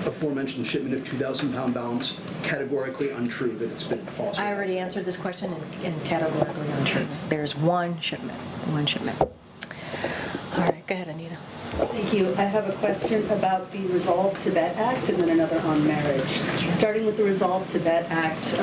[SPEAKER 6] Aforementioned shipment of 2,000-pound balance, categorically untrue that it's been false.
[SPEAKER 7] I already answered this question in categorically untrue. There's one shipment. All right, go ahead, Anita.
[SPEAKER 8] Thank you. I have a question about the Resolve Tibet Act and then another on marriage. Starting with the Resolve Tibet Act,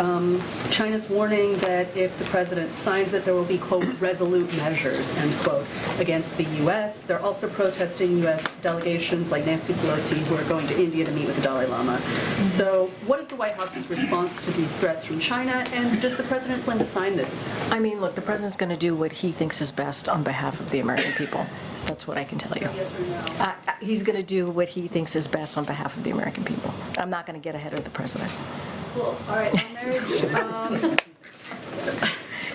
[SPEAKER 8] China's warning that if the president signs it, there will be, quote, resolute measures, end quote, against the U.S. They're also protesting U.S. delegations like Nancy Pelosi who are going to India to meet with the Dalai Lama. So what is the White House's response to these threats from China, and does the president plan to sign this?
[SPEAKER 7] I mean, look, the president's going to do what he thinks is best on behalf of the American people. That's what I can tell you.
[SPEAKER 8] Yes or no?
[SPEAKER 7] He's going to do what he thinks is best on behalf of the American people. I'm not going to get ahead of the president.
[SPEAKER 8] Cool. All right. On marriage.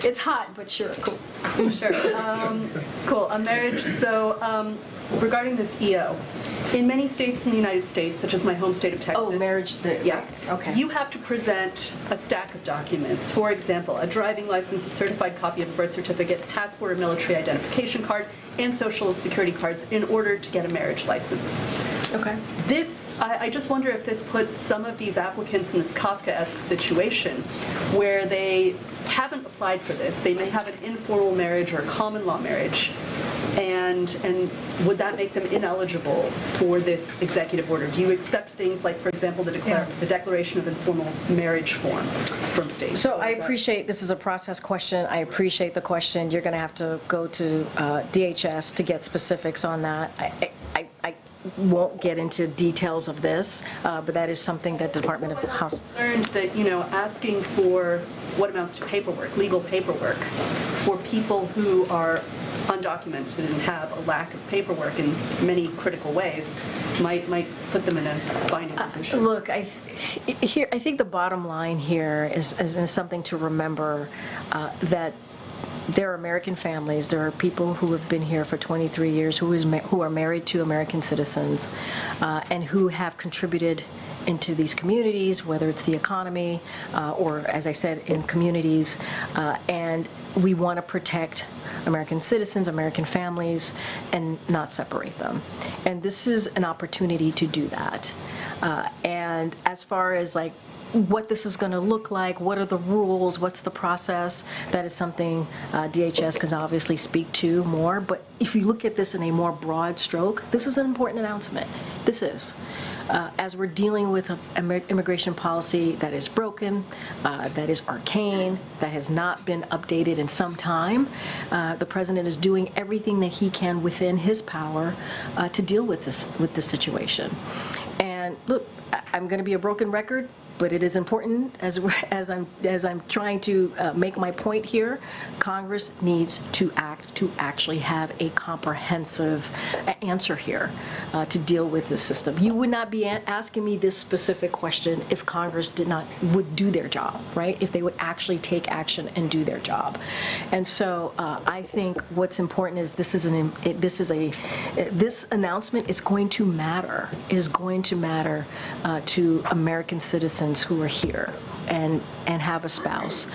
[SPEAKER 7] It's hot, but sure, cool.
[SPEAKER 8] Sure. Cool. On marriage. So regarding this EO, in many states in the United States, such as my home state of Texas.
[SPEAKER 7] Oh, marriage.
[SPEAKER 8] Yeah.
[SPEAKER 7] Okay.
[SPEAKER 8] You have to present a stack of documents. For example, a driving license, a certified copy of a birth certificate, passport or military identification card, and social security cards in order to get a marriage license.
[SPEAKER 7] Okay.
[SPEAKER 8] I just wonder if this puts some of these applicants in this Kafkaesque situation where they haven't applied for this. They may have an informal marriage or a common law marriage. And would that make them ineligible for this executive order? Do you accept things like, for example, the Declaration of Informal Marriage form from states?
[SPEAKER 7] So I appreciate, this is a process question. I appreciate the question. You're going to have to go to DHS to get specifics on that. I won't get into details of this, but that is something that the Department of House.
[SPEAKER 8] Concerned that, asking for what amounts to paperwork, legal paperwork, for people who are undocumented and have a lack of paperwork in many critical ways might put them in a binding position.
[SPEAKER 7] Look, I think the bottom line here is something to remember, that there are American families, there are people who have been here for 23 years who are married to American citizens and who have contributed into these communities, whether it's the economy or, as I said, in communities. And we want to protect American citizens, American families, and not separate them. And this is an opportunity to do that. And as far as like what this is going to look like, what are the rules, what's the process, that is something DHS can obviously speak to more. But if you look at this in a more broad stroke, this is an important announcement. This is. As we're dealing with an immigration policy that is broken, that is arcane, that has not been updated in some time, the president is doing everything that he can within his power to deal with this situation. And look, I'm going to be a broken record, but it is important, as I'm trying to make my point here, Congress needs to actually have a comprehensive answer here to deal with this system. You would not be asking me this specific question if Congress would do their job, right? If they would actually take action and do their job. And so I think what's important is this announcement is going to matter. It is going to matter to American citizens who are here and have a spouse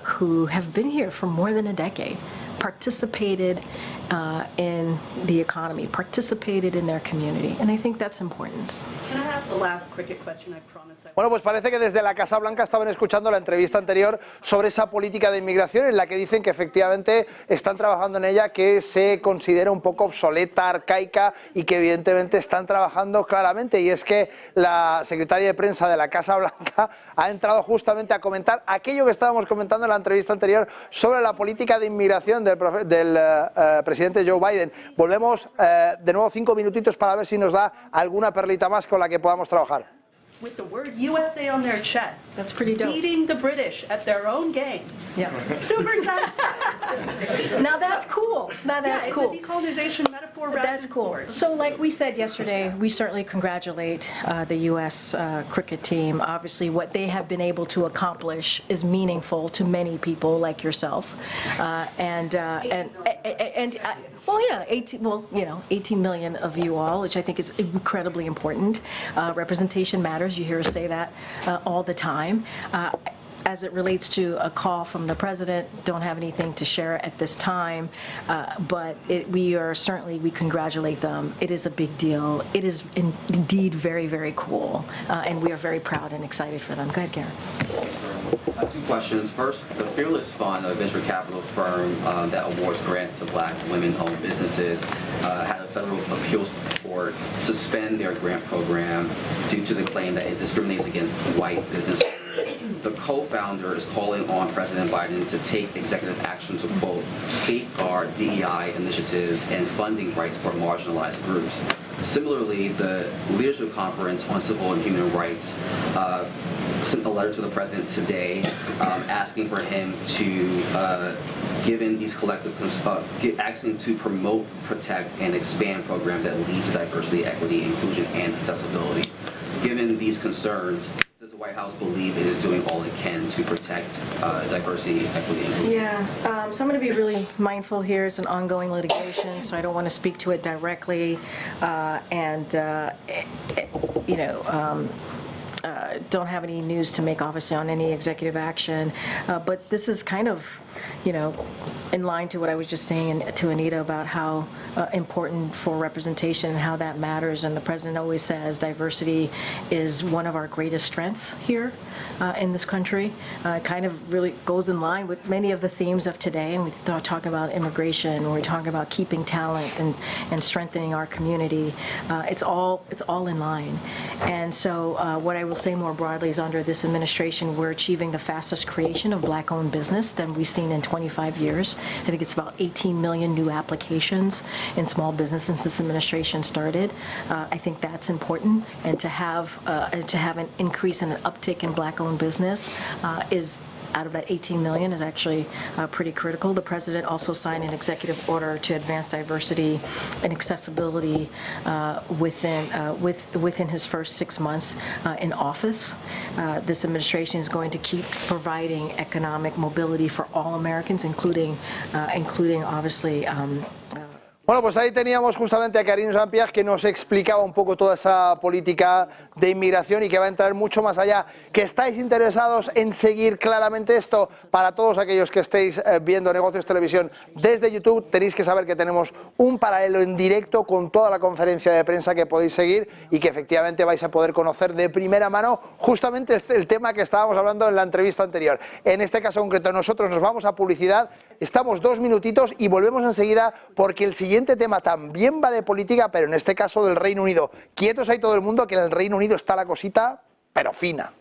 [SPEAKER 7] who have been here for more than a decade, participated in in the economy, participated in their community, and I think that's important.
[SPEAKER 8] Can I ask the last cricket question? I promise I
[SPEAKER 1] Bueno, pues parece que desde la Casa Blanca estaban escuchando la entrevista anterior sobre esa política de inmigración en la que dicen que efectivamente están trabajando en ella, que se considera un poco obsoleta, arcaica y que evidentemente están trabajando claramente. Y es que la secretaria de prensa de la Casa Blanca ha entrado justamente a comentar aquello que estábamos comentando en la entrevista anterior sobre la política de inmigración del presidente Joe Biden. Volvemos de nuevo 5 minutitos para ver si nos da alguna perlita más con la que podamos trabajar.
[SPEAKER 8] with the word USA on their chests.
[SPEAKER 7] That's pretty dope.
[SPEAKER 8] Beating the British at their own game.
[SPEAKER 7] Yeah.
[SPEAKER 8] Super satisfying.
[SPEAKER 7] Now that's cool. Now that's
[SPEAKER 8] yeah,
[SPEAKER 7] cool.
[SPEAKER 8] It's a decolonization metaphor wrapped
[SPEAKER 7] That's
[SPEAKER 8] in
[SPEAKER 7] cool.
[SPEAKER 8] sport.
[SPEAKER 7] So like we said yesterday, we certainly congratulate the U.S. Cricket team. Obviously what they have been able to accomplish is meaningful to many people like yourself. Well, yeah, 18 million of you all, which I think is incredibly important. Representation matters. You hear us say that all the time. As it relates to a call from the president, don't have anything to share at this time, but we congratulate them. It is a big deal. It is indeed very, very cool, and we are very proud and excited for them. Go ahead, Karen.
[SPEAKER 9] 2 questions. First, the Fearless Fund, a venture capital firm that awards grants to Black women-owned businesses, had a federal appeals court suspend their grant program due to the claim that it discriminates against white business owners. The co-founder is calling on President Biden to take executive action to, quote, safeguard DEI initiatives and funding rights for marginalized groups. Similarly, the Leadership Conference on Civil and Human Rights sent a letter to the president today asking for him to, given these collective, asking to promote, protect, and expand programs that lead to diversity, equity, inclusion, and accessibility. Given these concerns, does the White House believe it is doing all it can to protect diversity, equity, and inclusion?
[SPEAKER 7] Yeah, so I'm going to be really mindful here. It's an ongoing litigation, so I don't want to speak to it directly, don't have any news to make, obviously, on any executive action. But this is kind of, in line to what I was just saying to Anita about how important for representation and how that matters. And the president always says diversity is one of our greatest strengths here in this country. It kind of really goes in line with many of the themes of today. And we talk about immigration, or we talk about keeping talent and strengthening our community. It's all in line. And so what I will say more broadly is under this administration, we're achieving the fastest creation of Black-owned business than we've seen in 25 years. I think it's about 18 million new applications in small business since this administration started. I think that's important, and to have an increase and an uptick in Black-owned business is, out of that 18 million, is actually pretty critical. The president also signed an executive order to advance diversity and accessibility within his first 6 months in office. This administration is going to keep providing economic mobility for all Americans, including obviously.
[SPEAKER 1] Bueno, pues ahí teníamos justamente a Karine Jean-Pierre, que nos explicaba un poco toda esa política de inmigración y que va a entrar mucho más allá. ¿Que estáis interesados en seguir claramente esto? Para todos aquellos que estéis viendo Negocios Televisión desde YouTube, tenéis que saber que tenemos un paralelo en directo con toda la conferencia de prensa que podéis seguir y que efectivamente vais a poder conocer de primera mano justamente el tema que estábamos hablando en la entrevista anterior. En este caso concreto, nosotros nos vamos a publicidad, estamos 2 minutitos y volvemos enseguida, porque el siguiente tema también va de política, pero en este caso del Reino Unido. Quietos ahí todo el mundo, que en el Reino Unido está la cosita, pero fina.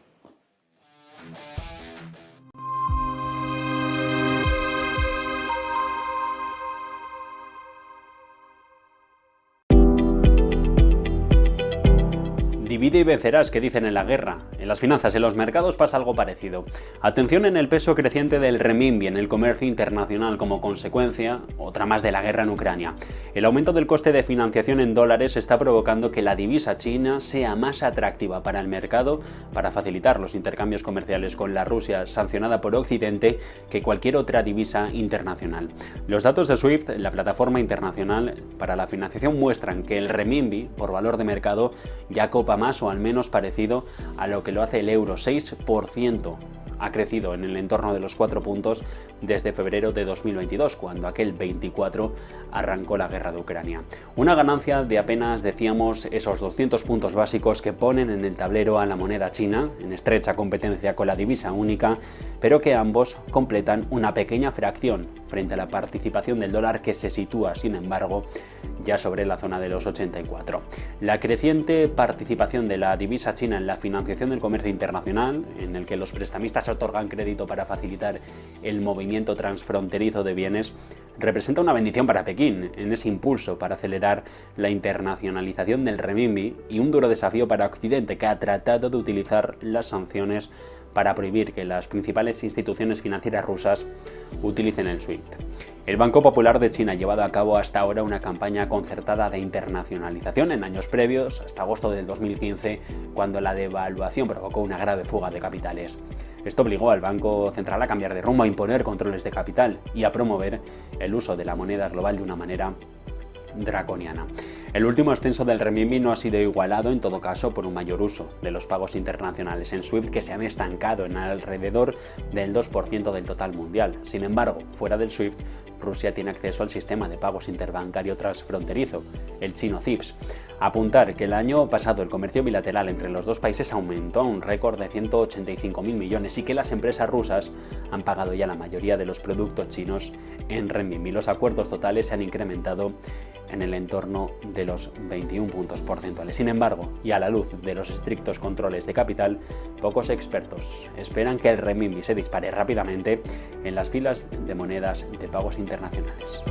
[SPEAKER 10] Divide y vencerás, que dicen en la guerra. En las finanzas, en los mercados pasa algo parecido. Atención en el peso creciente del renminbi en el comercio internacional como consecuencia, otra más, de la guerra en Ucrania. El aumento del coste de financiación en dólares está provocando que la divisa china sea más atractiva para el mercado para facilitar los intercambios comerciales con la Rusia sancionada por Occidente que cualquier otra divisa internacional. Los datos de SWIFT, la plataforma internacional para la financiación, muestran que el renminbi, por valor de mercado, ya copa más o al menos parecido a lo que lo hace el euro, 6% ha crecido en el entorno de los 4 puntos desde febrero de 2022, cuando aquel 24 arrancó la guerra de Ucrania. Una ganancia de apenas, decíamos, esos 200 puntos básicos que ponen en el tablero a la moneda china, en estrecha competencia con la divisa única, pero que ambos completan una pequeña fracción frente a la participación del dólar, que se sitúa, sin embargo, ya sobre la zona de los 84. La creciente participación de la divisa china en la financiación del comercio internacional, en el que los prestamistas otorgan crédito para facilitar el movimiento transfronterizo de bienes, representa una bendición para Pekín en ese impulso para acelerar la internacionalización del renminbi y un duro desafío para Occidente, que ha tratado de utilizar las sanciones para prohibir que las principales instituciones financieras rusas utilicen el SWIFT. El Banco Popular de China ha llevado a cabo hasta ahora una campaña concertada de internacionalización en años previos, hasta agosto del 2015, cuando la devaluación provocó una grave fuga de capitales. Esto obligó al Banco Central a cambiar de rumbo, a imponer controles de capital y a promover el uso de la moneda global de una manera draconiana. El último ascenso del renminbi no ha sido igualado, en todo caso, por un mayor uso de los pagos internacionales en SWIFT, que se han estancado en alrededor del 2% del total mundial. Sin embargo, fuera del SWIFT, Rusia tiene acceso al sistema de pagos interbancario transfronterizo, el chino CIPS. Apuntar que el año pasado el comercio bilateral entre los dos países aumentó a un récord de 185.000 millones y que las empresas rusas han pagado ya la mayoría de los productos chinos en renminbi. Los acuerdos totales se han incrementado en el entorno de los 21 puntos porcentuales. Sin embargo, y a la luz de los estrictos controles de capital, pocos expertos esperan que el renminbi se dispare rápidamente en las filas de monedas de pagos internacionales.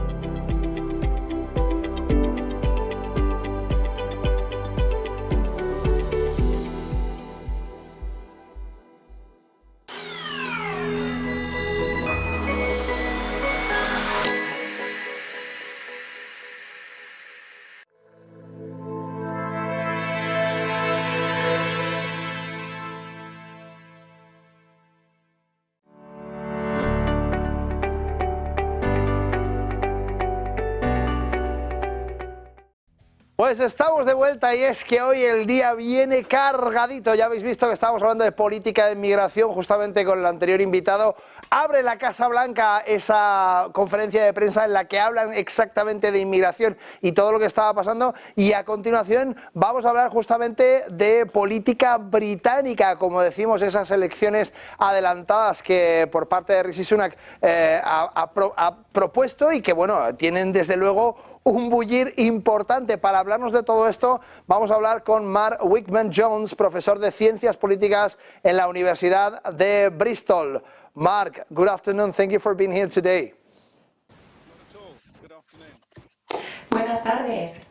[SPEAKER 1] Pues estamos de vuelta y es que hoy el día viene cargadito. Ya habéis visto que estamos hablando de política de inmigración justamente con el anterior invitado. Abre la Casa Blanca esa conferencia de prensa en la que hablan exactamente de inmigración y todo lo que estaba pasando, y a continuación vamos a hablar justamente de política británica, como decimos, esas elecciones adelantadas que por parte de Rishi Sunak ha propuesto y que, bueno, tienen desde luego un bullir importante. Para hablarnos de todo esto vamos a hablar con Mark Wickman-Jones, profesor de Ciencias Políticas en la Universidad de Bristol. Mark, good afternoon. Thank you for being here today.
[SPEAKER 11] Buenas tardes.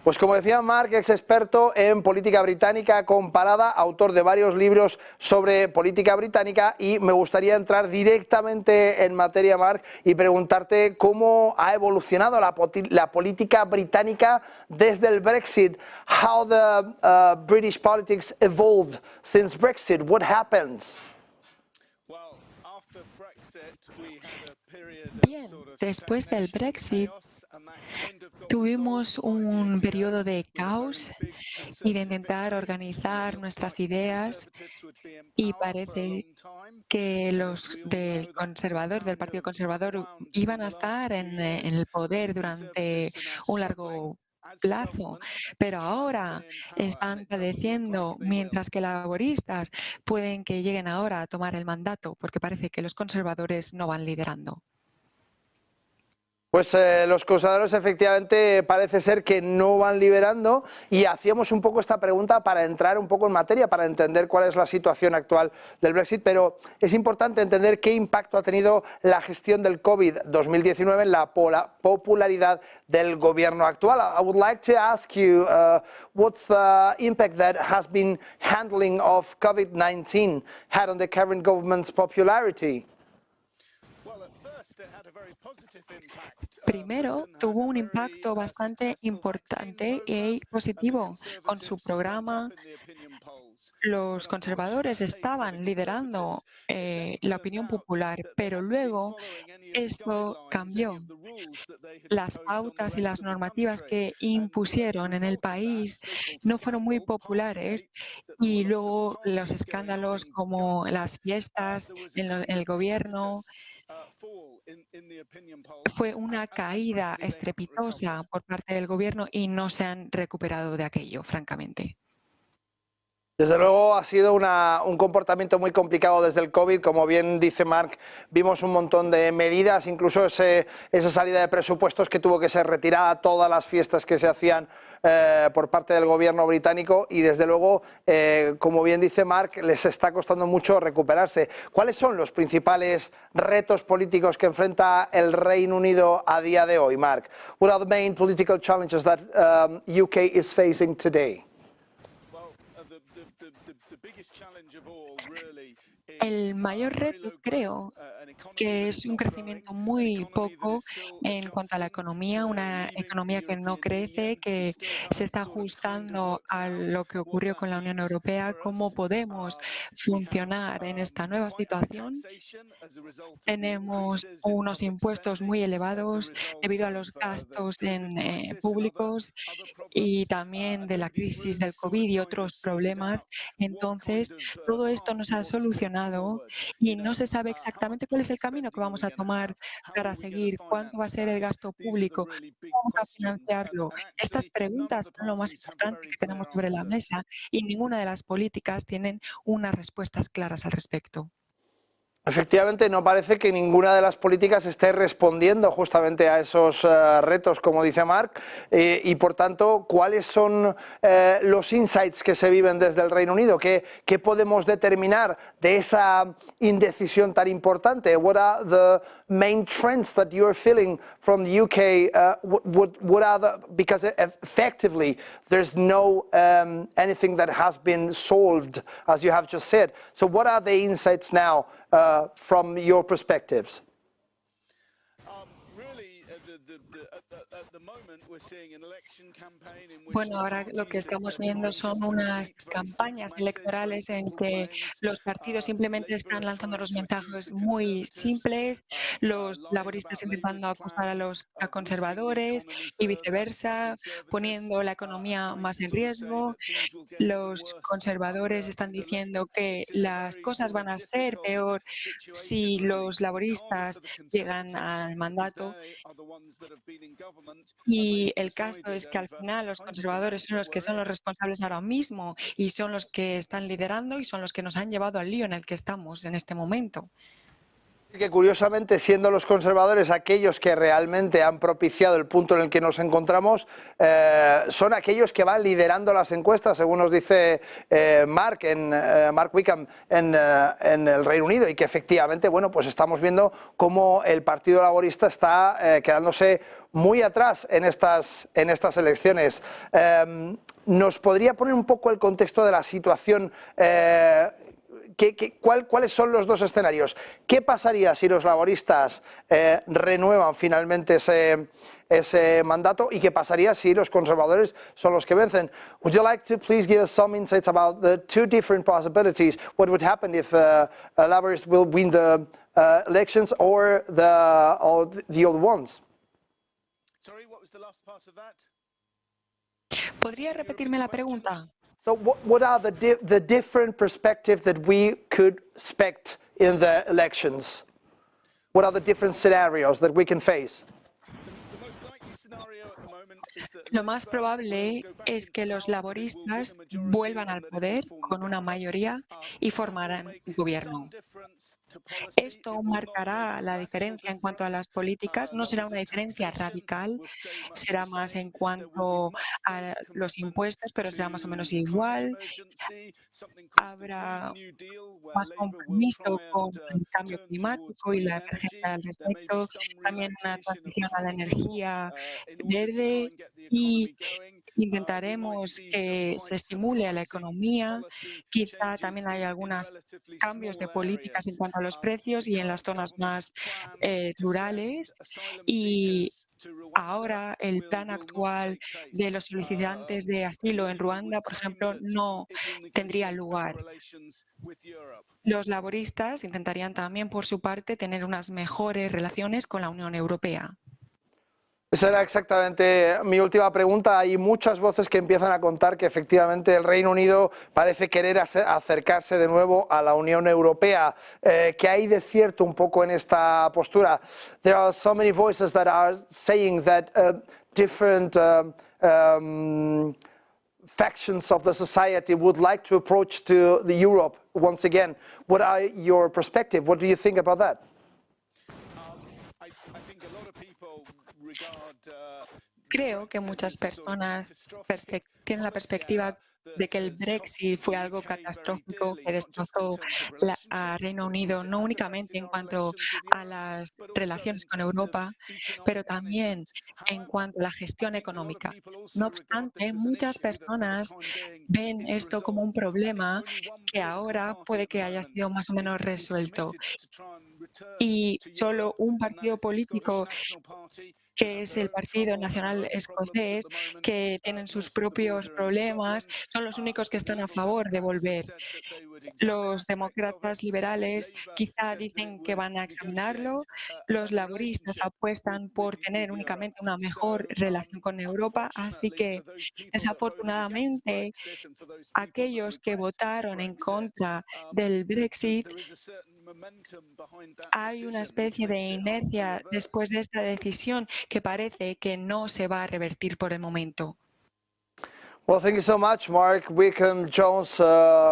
[SPEAKER 1] Pues como decía Mark, ex experto en política británica comparada, autor de varios libros sobre política británica, y me gustaría entrar directamente en materia, Mark, y preguntarte cómo ha evolucionado la política británica desde el Brexit. How the British politics evolved since Brexit. What happens?
[SPEAKER 11] Bien, después del Brexit tuvimos un periodo de caos y de intentar organizar nuestras ideas, y parece que los del Partido Conservador iban a estar en el poder durante un largo plazo, pero ahora están padeciendo, mientras que laboristas pueden que lleguen ahora a tomar el mandato, porque parece que los conservadores no van liderando.
[SPEAKER 1] Pues los conservadores efectivamente parece ser que no van liberando, y hacíamos un poco esta pregunta para entrar un poco en materia, para entender cuál es la situación actual del Brexit, pero es importante entender qué impacto ha tenido la gestión del COVID-2019 en la popularidad del gobierno actual. I would like to ask you what's the impact that has been handling of COVID-19 had on the current government's popularity?
[SPEAKER 11] Primero, tuvo un impacto bastante importante y positivo. Con su programa, los conservadores estaban liderando la opinión popular, pero luego esto cambió. Las pautas y las normativas que impusieron en el país no fueron muy populares y luego los escándalos como las fiestas en el gobierno fue una caída estrepitosa por parte del gobierno y no se han recuperado de aquello, francamente.
[SPEAKER 1] Desde luego ha sido un comportamiento muy complicado desde el COVID. Como bien dice Mark, vimos un montón de medidas, incluso esa salida de presupuestos que tuvo que ser retirada, todas las fiestas que se hacían por parte del gobierno británico y desde luego, como bien dice Mark, les está costando mucho recuperarse. ¿Cuáles son los principales retos políticos que enfrenta el Reino Unido a día de hoy, Mark? What are the main political challenges that UK is facing today?
[SPEAKER 11] El mayor reto, creo, que es un crecimiento muy poco en cuanto a la economía, una economía que no crece, que se está ajustando a lo que ocurrió con la Unión Europea. ¿Cómo podemos funcionar en esta nueva situación? Tenemos unos impuestos muy elevados debido a los gastos públicos y también de la crisis del COVID y otros problemas. Entonces, todo esto no se ha solucionado y no se sabe exactamente cuál es el camino que vamos a tomar para seguir, cuánto va a ser el gasto público, cómo vamos a financiarlo. Estas preguntas son lo más importante que tenemos sobre la mesa y ninguna de las políticas tienen unas respuestas claras al respecto.
[SPEAKER 1] Efectivamente, no parece que ninguna de las políticas esté respondiendo justamente a esos retos, como dice Mark, y por tanto, ¿cuáles son los insights que se viven desde el Reino Unido? ¿Qué podemos determinar de esa indecisión tan importante? What are the main trends that you're feeling from the UK? What are because effectively there's no anything that has been solved, as you have just said. So what are the insights now? From your perspectives?
[SPEAKER 11] Bueno, ahora lo que estamos viendo son unas campañas electorales en que los partidos simplemente están lanzando los mensajes muy simples, los laboristas intentando acusar a los conservadores y viceversa, poniendo la economía más en riesgo. Los conservadores están diciendo que las cosas van a ser peor si los laboristas llegan al mandato. Y el caso es que al final los conservadores son los que son los responsables ahora mismo y son los que están liderando y son los que nos han llevado al lío en el que estamos en este momento.
[SPEAKER 1] Que curiosamente, siendo los conservadores aquellos que realmente han propiciado el punto en el que nos encontramos, son aquellos que van liderando las encuestas, según nos dice Mark Wickham en el Reino Unido, y que efectivamente, bueno, pues estamos viendo cómo el Partido Laborista está quedándose muy atrás en estas elecciones. ¿Nos podría poner un poco el contexto de la situación? ¿Cuáles son los dos escenarios? ¿Qué pasaría si los laboristas renuevan finalmente ese mandato y qué pasaría si los conservadores son los que vencen? Would you like to please give us some insights about the two different possibilities? What would happen if Labourists will win the elections or the other ones?
[SPEAKER 12] Sorry, what was the last part of that?
[SPEAKER 11] ¿Podría repetirme la pregunta?
[SPEAKER 1] So what are the different perspectives that we could expect in the elections? What are the different scenarios that we can face?
[SPEAKER 11] Lo más probable es que los laboristas vuelvan al poder con una mayoría y formarán un gobierno. Esto marcará la diferencia en cuanto a las políticas. No será una diferencia radical, será más en cuanto a los impuestos, pero será más o menos igual. Habrá más compromiso con el cambio climático y la emergencia al respecto. También una transición a la energía verde y intentaremos que se estimule a la economía. Quizá también hay algunos cambios de políticas en cuanto a los precios y en las zonas más rurales. Y ahora el plan actual de los solicitantes de asilo en Ruanda, por ejemplo, no tendría lugar. Los laboristas intentarían también, por su parte, tener unas mejores relaciones con la Unión Europea.
[SPEAKER 1] Esa era exactamente mi última pregunta. Hay muchas voces que empiezan a contar que efectivamente el Reino Unido parece querer acercarse de nuevo a la Unión Europea. ¿Qué hay de cierto un poco en esta postura? There are so many voices that are saying that different factions of the society would like to approach to the Europe once again. What are your perspective? What do you think about that?
[SPEAKER 11] Creo que muchas personas tienen la perspectiva de que el Brexit fue algo catastrófico que destrozó a Reino Unido, no únicamente en cuanto a las relaciones con Europa, pero también en cuanto a la gestión económica. No obstante, muchas personas ven esto como un problema que ahora puede que haya sido más o menos resuelto. Y solo un partido político, que es el Partido Nacional Escocés, que tienen sus propios problemas, son los únicos que están a favor de volver. Los demócratas liberales quizá dicen que van a examinarlo, los laboristas apuestan por tener únicamente una mejor relación con Europa, así que desafortunadamente aquellos que votaron en contra del Brexit, hay una especie de inercia después de esta decisión que parece que no se va a revertir por el momento.
[SPEAKER 1] Well, thank you so much, Mark Wickham-Jones,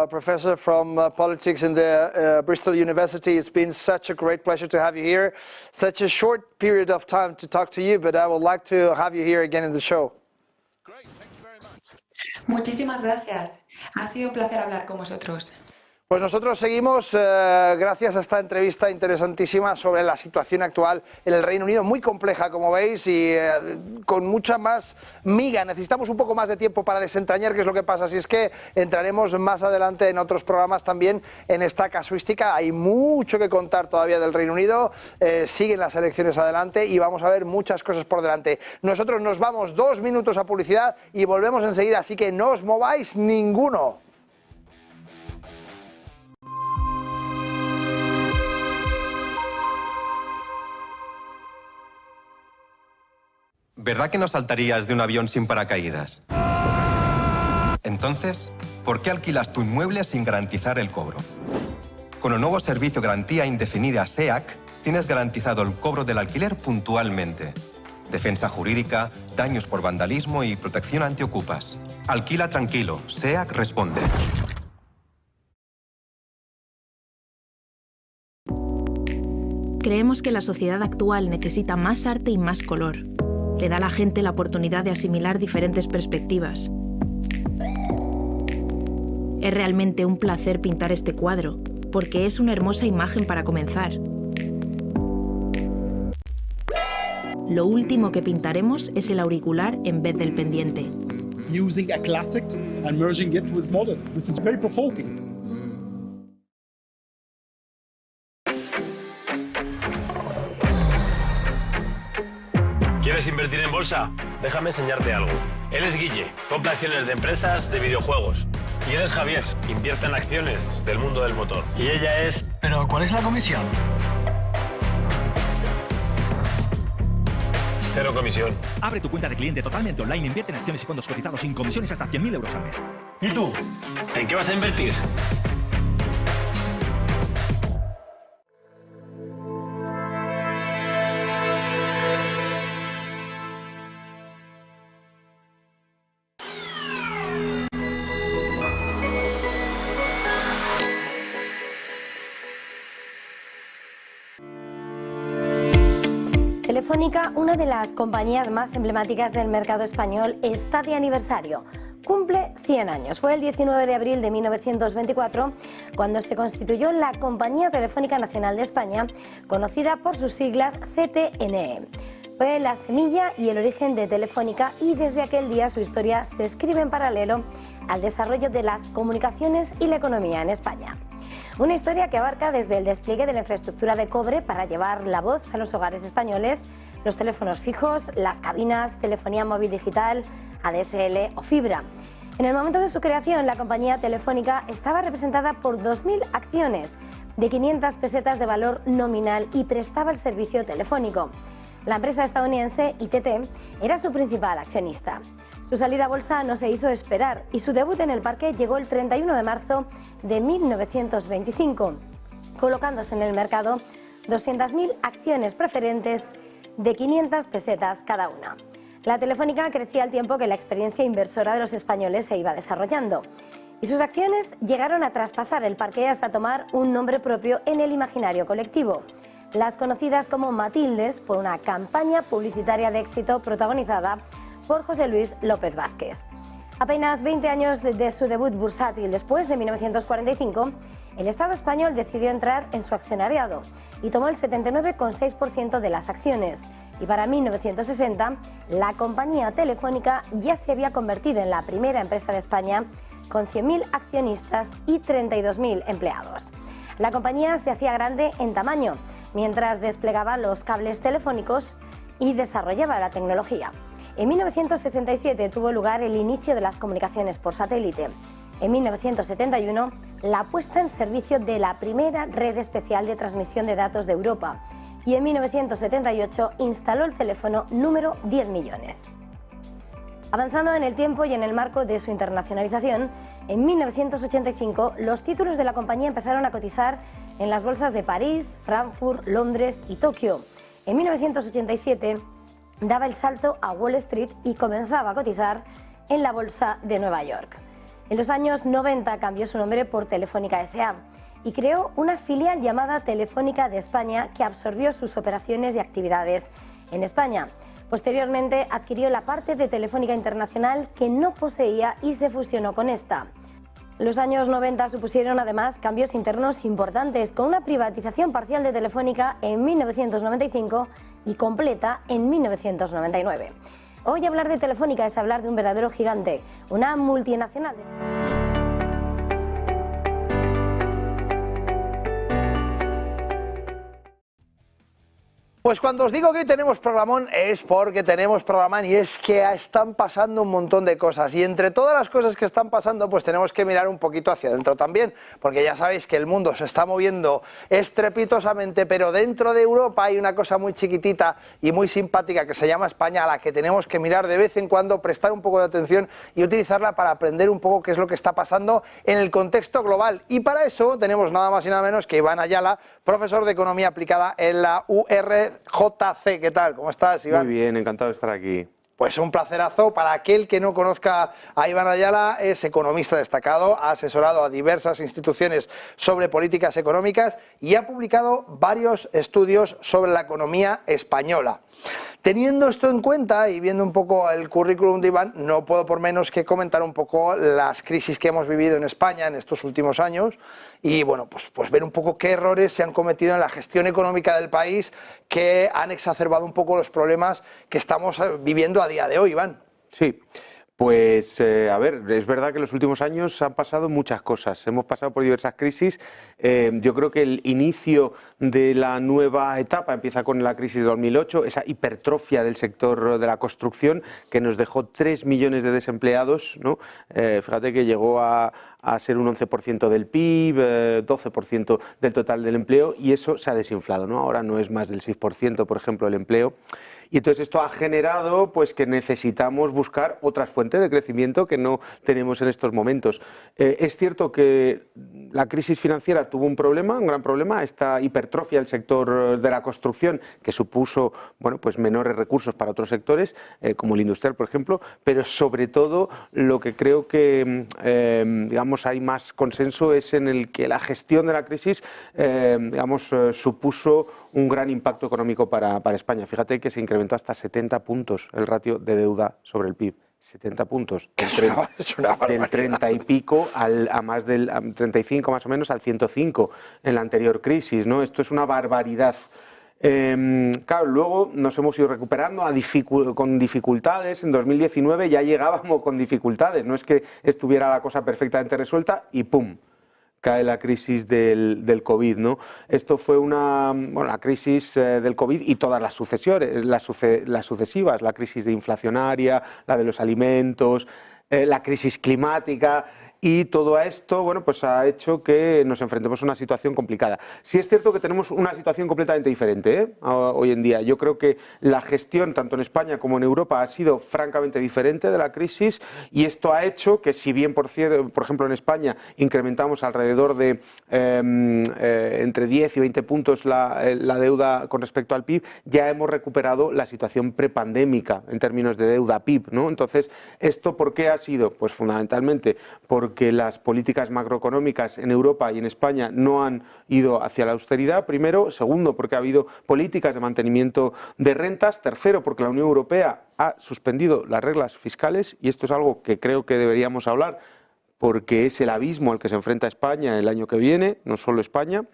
[SPEAKER 1] professor from politics in the Bristol University. It's been such a great pleasure to have you here. Such a short period of time to talk to you, but I would like to have you here again in the show.
[SPEAKER 11] Muchísimas gracias. Ha sido un placer hablar con vosotros.
[SPEAKER 1] Pues nosotros seguimos, gracias a esta entrevista interesantísima sobre la situación actual en el Reino Unido, muy compleja, como veis, y con mucha más miga. Necesitamos un poco más de tiempo para desentrañar qué es lo que pasa, así es que entraremos más adelante en otros programas también en esta casuística. Hay mucho que contar todavía del Reino Unido, siguen las elecciones adelante y vamos a ver muchas cosas por delante. Nosotros nos vamos 2 minutos a publicidad y volvemos enseguida, así que no os mováis ninguno.
[SPEAKER 13] ¿Verdad que no saltarías de un avión sin paracaídas? Entonces, ¿por qué alquilas tu inmueble sin garantizar el cobro? Con el nuevo servicio Garantía Indefinida SEAC, tienes garantizado el cobro del alquiler puntualmente. Defensa jurídica, daños por vandalismo y protección antiocupas. Alquila tranquilo, SEAC responde.
[SPEAKER 14] Creemos que la sociedad actual necesita más arte y más color. Le da a la gente la oportunidad de asimilar diferentes perspectivas. Es realmente un placer pintar este cuadro, porque es una hermosa imagen para comenzar. Lo último que pintaremos es el auricular en vez del pendiente.
[SPEAKER 15] Using a classic and merging it with modern. This is very provoking.
[SPEAKER 16] ¿Quieres invertir en bolsa? Déjame enseñarte algo. Él es Guille, compra acciones de empresas de videojuegos. Y él es Javier, invierte en acciones del mundo del motor. Y ella es... ¿Pero cuál es la comisión? 0 comisión.
[SPEAKER 17] Abre tu cuenta de cliente totalmente online, invierte en acciones y fondos cotizados sin comisiones hasta 100.000 euros al mes.
[SPEAKER 16] ¿Y tú? ¿En qué vas a invertir?
[SPEAKER 18] Telefónica, una de las compañías más emblemáticas del mercado español, está de aniversario. Cumple 100 años. Fue el 19 de abril de 1924 cuando se constituyó la Compañía Telefónica Nacional de España, conocida por sus siglas CTNE. Fue la semilla y el origen de Telefónica y desde aquel día su historia se escribe en paralelo al desarrollo de las comunicaciones y la economía en España. Una historia que abarca desde el despliegue de la infraestructura de cobre para llevar la voz a los hogares españoles, los teléfonos fijos, las cabinas, telefonía móvil digital, ADSL o fibra. En el momento de su creación, la compañía Telefónica estaba representada por 2.000 acciones de 500 pesetas de valor nominal y prestaba el servicio telefónico. La empresa estadounidense ITT era su principal accionista. Su salida a bolsa no se hizo esperar y su debut en el parque llegó el 31 de marzo de 1925, colocándose en el mercado 200.000 acciones preferentes de 500 pesetas cada una. La Telefónica crecía al tiempo que la experiencia inversora de los españoles se iba desarrollando y sus acciones llegaron a traspasar el parque hasta tomar un nombre propio en el imaginario colectivo, las conocidas como Matildes, por una campaña publicitaria de éxito protagonizada por José Luis López Vázquez. Apenas 20 años de su debut bursátil después, de 1945, el Estado español decidió entrar en su accionariado y tomó el 79,6% de las acciones. Y para 1960, la compañía Telefónica ya se había convertido en la primera empresa de España con 100.000 accionistas y 32.000 empleados. La compañía se hacía grande en tamaño, mientras desplegaba los cables telefónicos y desarrollaba la tecnología. En 1967 tuvo lugar el inicio de las comunicaciones por satélite. En 1971, la puesta en servicio de la primera red especial de transmisión de datos de Europa. Y en 1978 instaló el teléfono número 10 millones. Avanzando en el tiempo y en el marco de su internacionalización, en 1985 los títulos de la compañía empezaron a cotizar en las bolsas de París, Frankfurt, Londres y Tokio. En 1987 daba el salto a Wall Street y comenzaba a cotizar en la bolsa de Nueva York. En los años 90 cambió su nombre por Telefónica S.A. y creó una filial llamada Telefónica de España que absorbió sus operaciones y actividades en España. Posteriormente adquirió la parte de Telefónica Internacional que no poseía y se fusionó con esta. Los años 90 supusieron además cambios internos importantes, con una privatización parcial de Telefónica en 1995 y completa en 1999. Hoy hablar de Telefónica es hablar de un verdadero gigante, una multinacional.
[SPEAKER 1] Pues cuando os digo que hoy tenemos programón es porque tenemos programón y es que están pasando un montón de cosas y entre todas las cosas que están pasando pues tenemos que mirar un poquito hacia adentro también, porque ya sabéis que el mundo se está moviendo estrepitosamente, pero dentro de Europa hay una cosa muy chiquitita y muy simpática que se llama España, a la que tenemos que mirar de vez en cuando, prestar un poco de atención y utilizarla para aprender un poco qué es lo que está pasando en el contexto global. Y para eso tenemos nada más y nada menos que Iván Ayala, profesor de Economía Aplicada en la URJC. ¿Qué tal? ¿Cómo estás, Iván?
[SPEAKER 19] Muy bien, encantado de estar aquí.
[SPEAKER 1] Pues un placerazo. Para aquel que no conozca a Iván Ayala, es economista destacado, ha asesorado a diversas instituciones sobre políticas económicas y ha publicado varios estudios sobre la economía española. Teniendo esto en cuenta y viendo un poco el currículum de Iván, no puedo por menos que comentar un poco las crisis que hemos vivido en España en estos últimos años y bueno, pues ver un poco qué errores se han cometido en la gestión económica del país que han exacerbado un poco los problemas que estamos viviendo a día de hoy, Iván.
[SPEAKER 19] Sí. Pues, a ver, es verdad que en los últimos años han pasado muchas cosas, hemos pasado por diversas crisis. Yo creo que el inicio de la nueva etapa empieza con la crisis de 2008, esa hipertrofia del sector de la construcción que nos dejó 3 millones de desempleados, ¿no? Fíjate que llegó a ser un 11% del PIB, 12% del total del empleo y eso se ha desinflado, ¿no? Ahora no es más del 6%, por ejemplo, el empleo. Y entonces esto ha generado pues, que necesitamos buscar otras fuentes de crecimiento que no tenemos en estos momentos. Es cierto que la crisis financiera tuvo un problema, un gran problema, esta hipertrofia del sector de la construcción que supuso bueno, pues menores recursos para otros sectores, como el industrial, por ejemplo, pero sobre todo lo que creo que digamos, hay más consenso es en el que la gestión de la crisis digamos, supuso un gran impacto económico para España. Fíjate que se incrementó hasta 70 puntos el ratio de deuda sobre el PIB. 70 puntos, del 30 y pico a más del 35 más o menos al 105 en la anterior crisis, ¿no? Esto es una barbaridad. Claro, luego nos hemos ido recuperando con dificultades. En 2019 ya llegábamos con dificultades, no es que estuviera la cosa perfectamente resuelta y ¡pum!, cae la crisis del COVID, ¿no? Esto fue la crisis del COVID y todas las sucesivas, la crisis de inflacionaria, la de los alimentos, la crisis climática. Y todo esto, bueno, pues ha hecho que nos enfrentemos a una situación complicada. Sí es cierto que tenemos una situación completamente diferente hoy en día. Yo creo que la gestión, tanto en España como en Europa, ha sido francamente diferente de la crisis, y esto ha hecho que, si bien, por ejemplo, en España incrementamos alrededor de entre 10 y 20 puntos la deuda con respecto al PIB, ya hemos recuperado la situación prepandémica en términos de deuda PIB, ¿no? Entonces, ¿esto por qué ha sido? Pues fundamentalmente porque las políticas macroeconómicas en Europa y en España no han ido hacia la austeridad, primero. Segundo, porque ha habido políticas de mantenimiento de rentas. Tercero, porque la Unión Europea ha suspendido las reglas fiscales, y esto es algo que creo que deberíamos hablar, porque es el abismo al que se enfrenta España el año que viene, no solo España.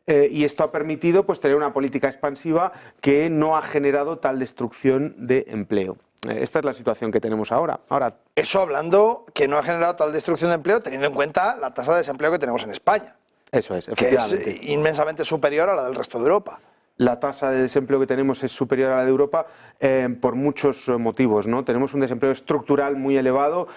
[SPEAKER 19] Y esto ha permitido, pues, tener una política expansiva que no ha generado tal destrucción de empleo. Esta es la situación que tenemos ahora.
[SPEAKER 1] Eso hablando que no ha generado tal destrucción de empleo, teniendo en cuenta la tasa de desempleo que tenemos en España.
[SPEAKER 19] Eso es, efectivamente.
[SPEAKER 1] Que es inmensamente superior a la del resto de Europa.
[SPEAKER 19] La tasa de desempleo que tenemos es superior a la de Europa por muchos motivos, ¿no? Tenemos un desempleo estructural muy elevado,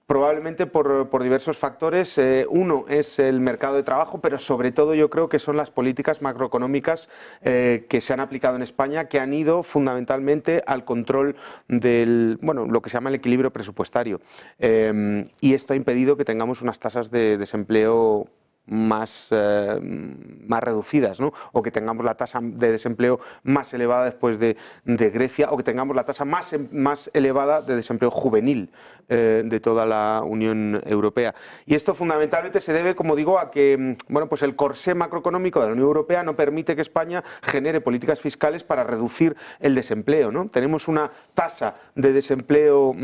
[SPEAKER 19] probablemente por diversos factores. Uno es el mercado de trabajo, pero sobre todo yo creo que son las políticas macroeconómicas que se han aplicado en España, que han ido fundamentalmente al control del, lo que se llama el equilibrio presupuestario. Y esto ha impedido que tengamos unas tasas de desempleo más reducidas, ¿no? O que tengamos la tasa de desempleo más elevada después de Grecia, o que tengamos la tasa más elevada de desempleo juvenil de toda la Unión Europea. Y esto fundamentalmente se debe, como digo, a que pues el corsé macroeconómico de la Unión Europea no permite que España genere políticas fiscales para reducir el desempleo, ¿no? Tenemos una tasa de desempleo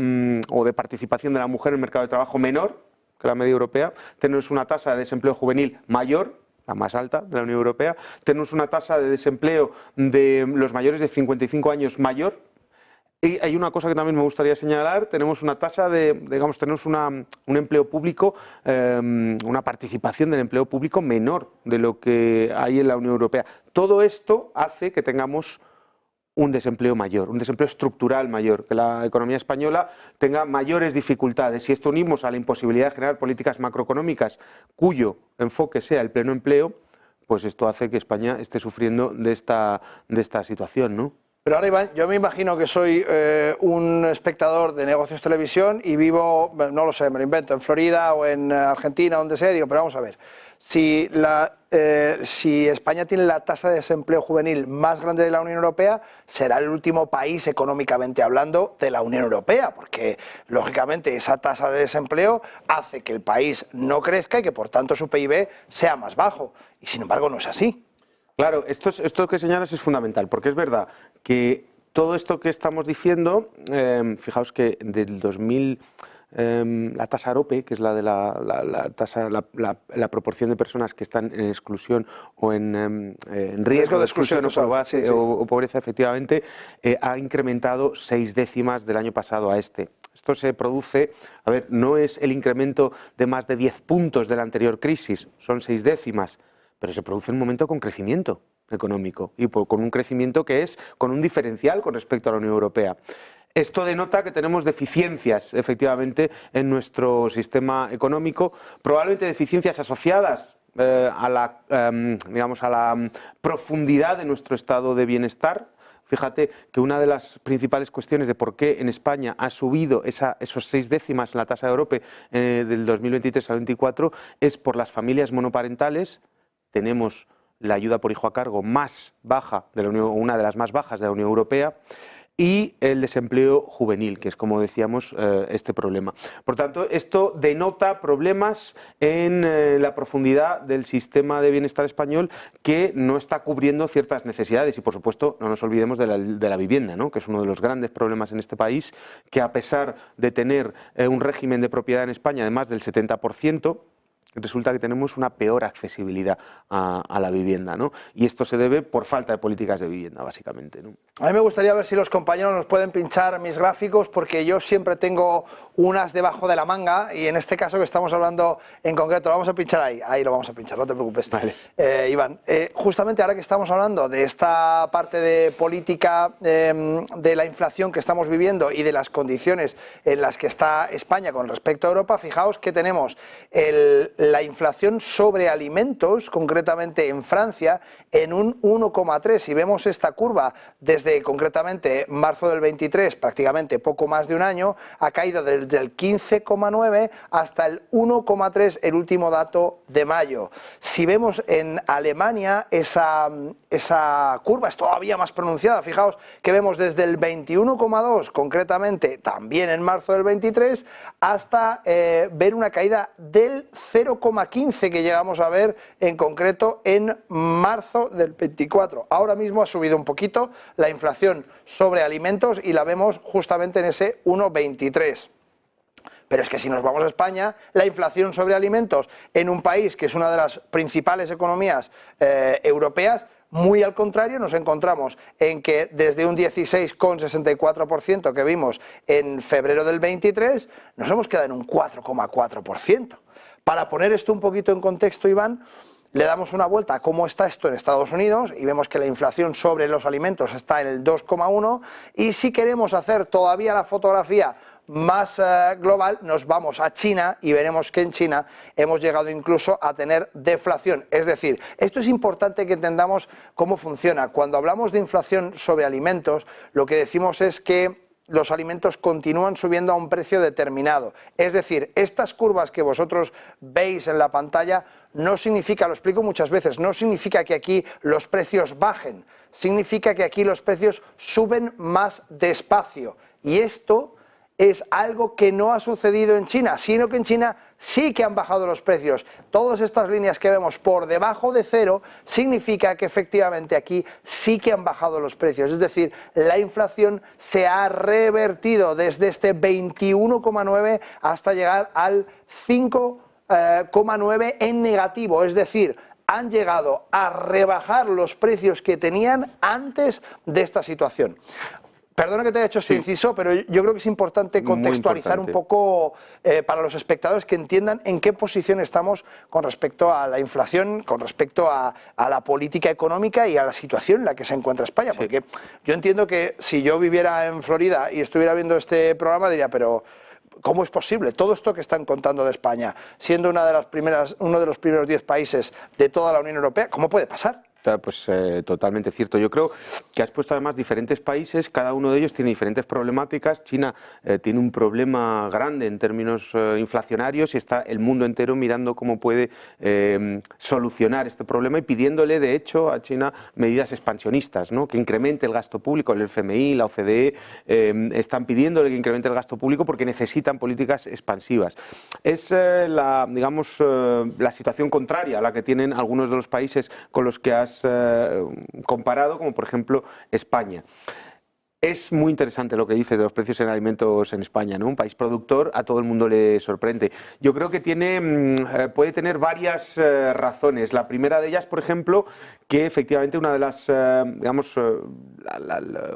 [SPEAKER 19] o de participación de la mujer en el mercado de trabajo menor que la media europea. Tenemos una tasa de desempleo juvenil mayor, la más alta de la Unión Europea. Tenemos una tasa de desempleo de los mayores de 55 años mayor. Y hay una cosa que también me gustaría señalar: tenemos una tasa tenemos un empleo público, una participación del empleo público menor de lo que hay en la Unión Europea. Todo esto hace que tengamos un desempleo mayor, un desempleo estructural mayor, que la economía española tenga mayores dificultades. Si esto unimos a la imposibilidad de generar políticas macroeconómicas cuyo enfoque sea el pleno empleo, pues esto hace que España esté sufriendo de esta situación, ¿no?
[SPEAKER 1] Pero ahora, Iván, yo me imagino que soy un espectador de Negocios Televisión y vivo, no lo sé, me lo invento, en Florida o en Argentina, donde sea, digo, pero vamos a ver, si España tiene la tasa de desempleo juvenil más grande de la Unión Europea, será el último país, económicamente hablando, de la Unión Europea, porque, lógicamente, esa tasa de desempleo hace que el país no crezca y que, por tanto, su PIB sea más bajo. Y, sin embargo, no es así.
[SPEAKER 19] Claro, esto que señalas es fundamental, porque es verdad que todo esto que estamos diciendo, fijaos que del 2000, la tasa AROPE, que es la de la proporción de personas que están en exclusión o en riesgo de exclusión o pobreza, efectivamente, ha incrementado 6 décimas del año pasado a este. Esto se produce, no es el incremento de más de 10 puntos de la anterior crisis, son 6 décimas. Pero se produce en un momento con crecimiento económico y con un crecimiento que es con un diferencial con respecto a la Unión Europea. Esto denota que tenemos deficiencias, efectivamente, en nuestro sistema económico, probablemente deficiencias asociadas a la profundidad de nuestro estado de bienestar. Fíjate que una de las principales cuestiones de por qué en España ha subido esos 6 décimas en la tasa de Europe del 2023 al 2024 es por las familias monoparentales. Tenemos la ayuda por hijo a cargo más baja de la Unión, una de las más bajas de la Unión Europea, y el desempleo juvenil, que es, como decíamos, este problema. Por tanto, esto denota problemas en la profundidad del sistema de bienestar español, que no está cubriendo ciertas necesidades. Y, por supuesto, no nos olvidemos de la vivienda, ¿no? Que es uno de los grandes problemas en este país, que, a pesar de tener un régimen de propiedad en España de más del 70%, resulta que tenemos una peor accesibilidad a la vivienda, ¿no? Y esto se debe por falta de políticas de vivienda, básicamente, ¿no?
[SPEAKER 1] A mí me gustaría ver si los compañeros nos pueden pinchar mis gráficos, porque yo siempre tengo unas debajo de la manga, y en este caso que estamos hablando en concreto, lo vamos a pinchar ahí lo vamos a pinchar, no te preocupes.
[SPEAKER 19] Vale.
[SPEAKER 1] Iván, justamente ahora que estamos hablando de esta parte de política de la inflación que estamos viviendo y de las condiciones en las que está España con respecto a Europa, fijaos que tenemos la inflación sobre alimentos, concretamente en Francia, en un 1,3. Si vemos esta curva desde concretamente marzo del 23, prácticamente poco más de un año, ha caído desde el 15,9 hasta el 1,3, el último dato de mayo. Si vemos en Alemania esa curva es todavía más pronunciada. Fijaos que vemos desde el 21,2, concretamente también en marzo del 23, hasta ver una caída del 0,15 que llegamos a ver en concreto en marzo del 24. Ahora mismo ha subido un poquito la inflación sobre alimentos y la vemos justamente en ese 1,23. Pero es que si nos vamos a España, la inflación sobre alimentos en un país que es una de las principales economías europeas, muy al contrario, nos encontramos en que desde un 16,64% que vimos en febrero del 23, nos hemos quedado en un 4,4%. Para poner esto un poquito en contexto, Iván, le damos una vuelta a cómo está esto en Estados Unidos y vemos que la inflación sobre los alimentos está en el 2,1, y si queremos hacer todavía la fotografía más global, nos vamos a China y veremos que en China hemos llegado incluso a tener deflación. Es decir, esto es importante que entendamos cómo funciona. Cuando hablamos de inflación sobre alimentos, lo que decimos es que los alimentos continúan subiendo a un precio determinado. Es decir, estas curvas que vosotros veis en la pantalla no significa, lo explico muchas veces, no significa que aquí los precios bajen, significa que aquí los precios suben más despacio. Y esto es algo que no ha sucedido en China, sino que en China sí que han bajado los precios. Todas estas líneas que vemos por debajo de cero significa que efectivamente aquí sí que han bajado los precios. Es decir, la inflación se ha revertido desde este 21,9 hasta llegar al 5,9 en negativo. Es decir, han llegado a rebajar los precios que tenían antes de esta situación. Perdona que te haya hecho este inciso, pero yo creo que es importante contextualizar un poco para los espectadores que entiendan en qué posición estamos con respecto a la inflación, con respecto a la política económica y a la situación en la que se encuentra España. Porque yo entiendo que si yo viviera en Florida y estuviera viendo este programa diría, pero ¿cómo es posible todo esto que están contando de España, siendo uno de los primeros 10 países de toda la Unión Europea? ¿Cómo puede pasar?
[SPEAKER 19] Pues totalmente cierto. Yo creo que has puesto además diferentes países, cada uno de ellos tiene diferentes problemáticas. China tiene un problema grande en términos inflacionarios y está el mundo entero mirando cómo puede solucionar este problema y pidiéndole, de hecho, a China medidas expansionistas, ¿no? Que incremente el gasto público. El FMI, la OCDE están pidiéndole que incremente el gasto público porque necesitan políticas expansivas. Es la situación contraria a la que tienen algunos de los países con los que has comparado, como por ejemplo España. Es muy interesante lo que dices de los precios en alimentos en España, ¿no? Un país productor, a todo el mundo le sorprende. Yo creo que puede tener varias razones. La primera de ellas, por ejemplo, que efectivamente una de las,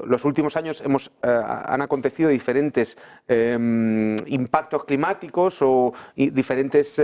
[SPEAKER 19] los últimos años han acontecido diferentes impactos climáticos o diferentes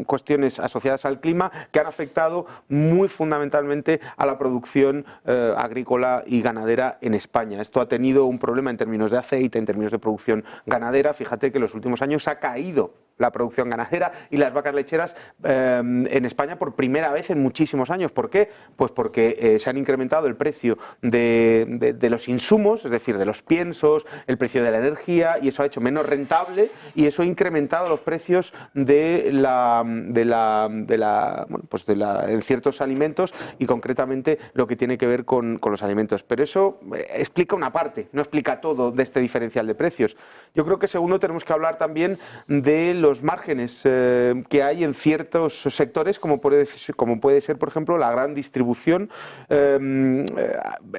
[SPEAKER 19] cuestiones asociadas al clima que han afectado muy fundamentalmente a la producción agrícola y ganadera en España. Esto ha tenido un problema en términos de aceite, en términos de producción ganadera. Fíjate que en los últimos años ha caído la producción ganadera y las vacas lecheras en España por primera vez en muchísimos años. ¿Por qué? Pues porque se han incrementado el precio de los insumos, es decir, de los piensos, el precio de la energía, y eso ha hecho menos rentable y eso ha incrementado los precios en ciertos alimentos y concretamente lo que tiene que ver con los alimentos. Pero eso explica una parte, no explica todo de este diferencial de precios. Yo creo que segundo tenemos que hablar también de los márgenes que hay en ciertos sectores, como puede ser, por ejemplo, la gran distribución.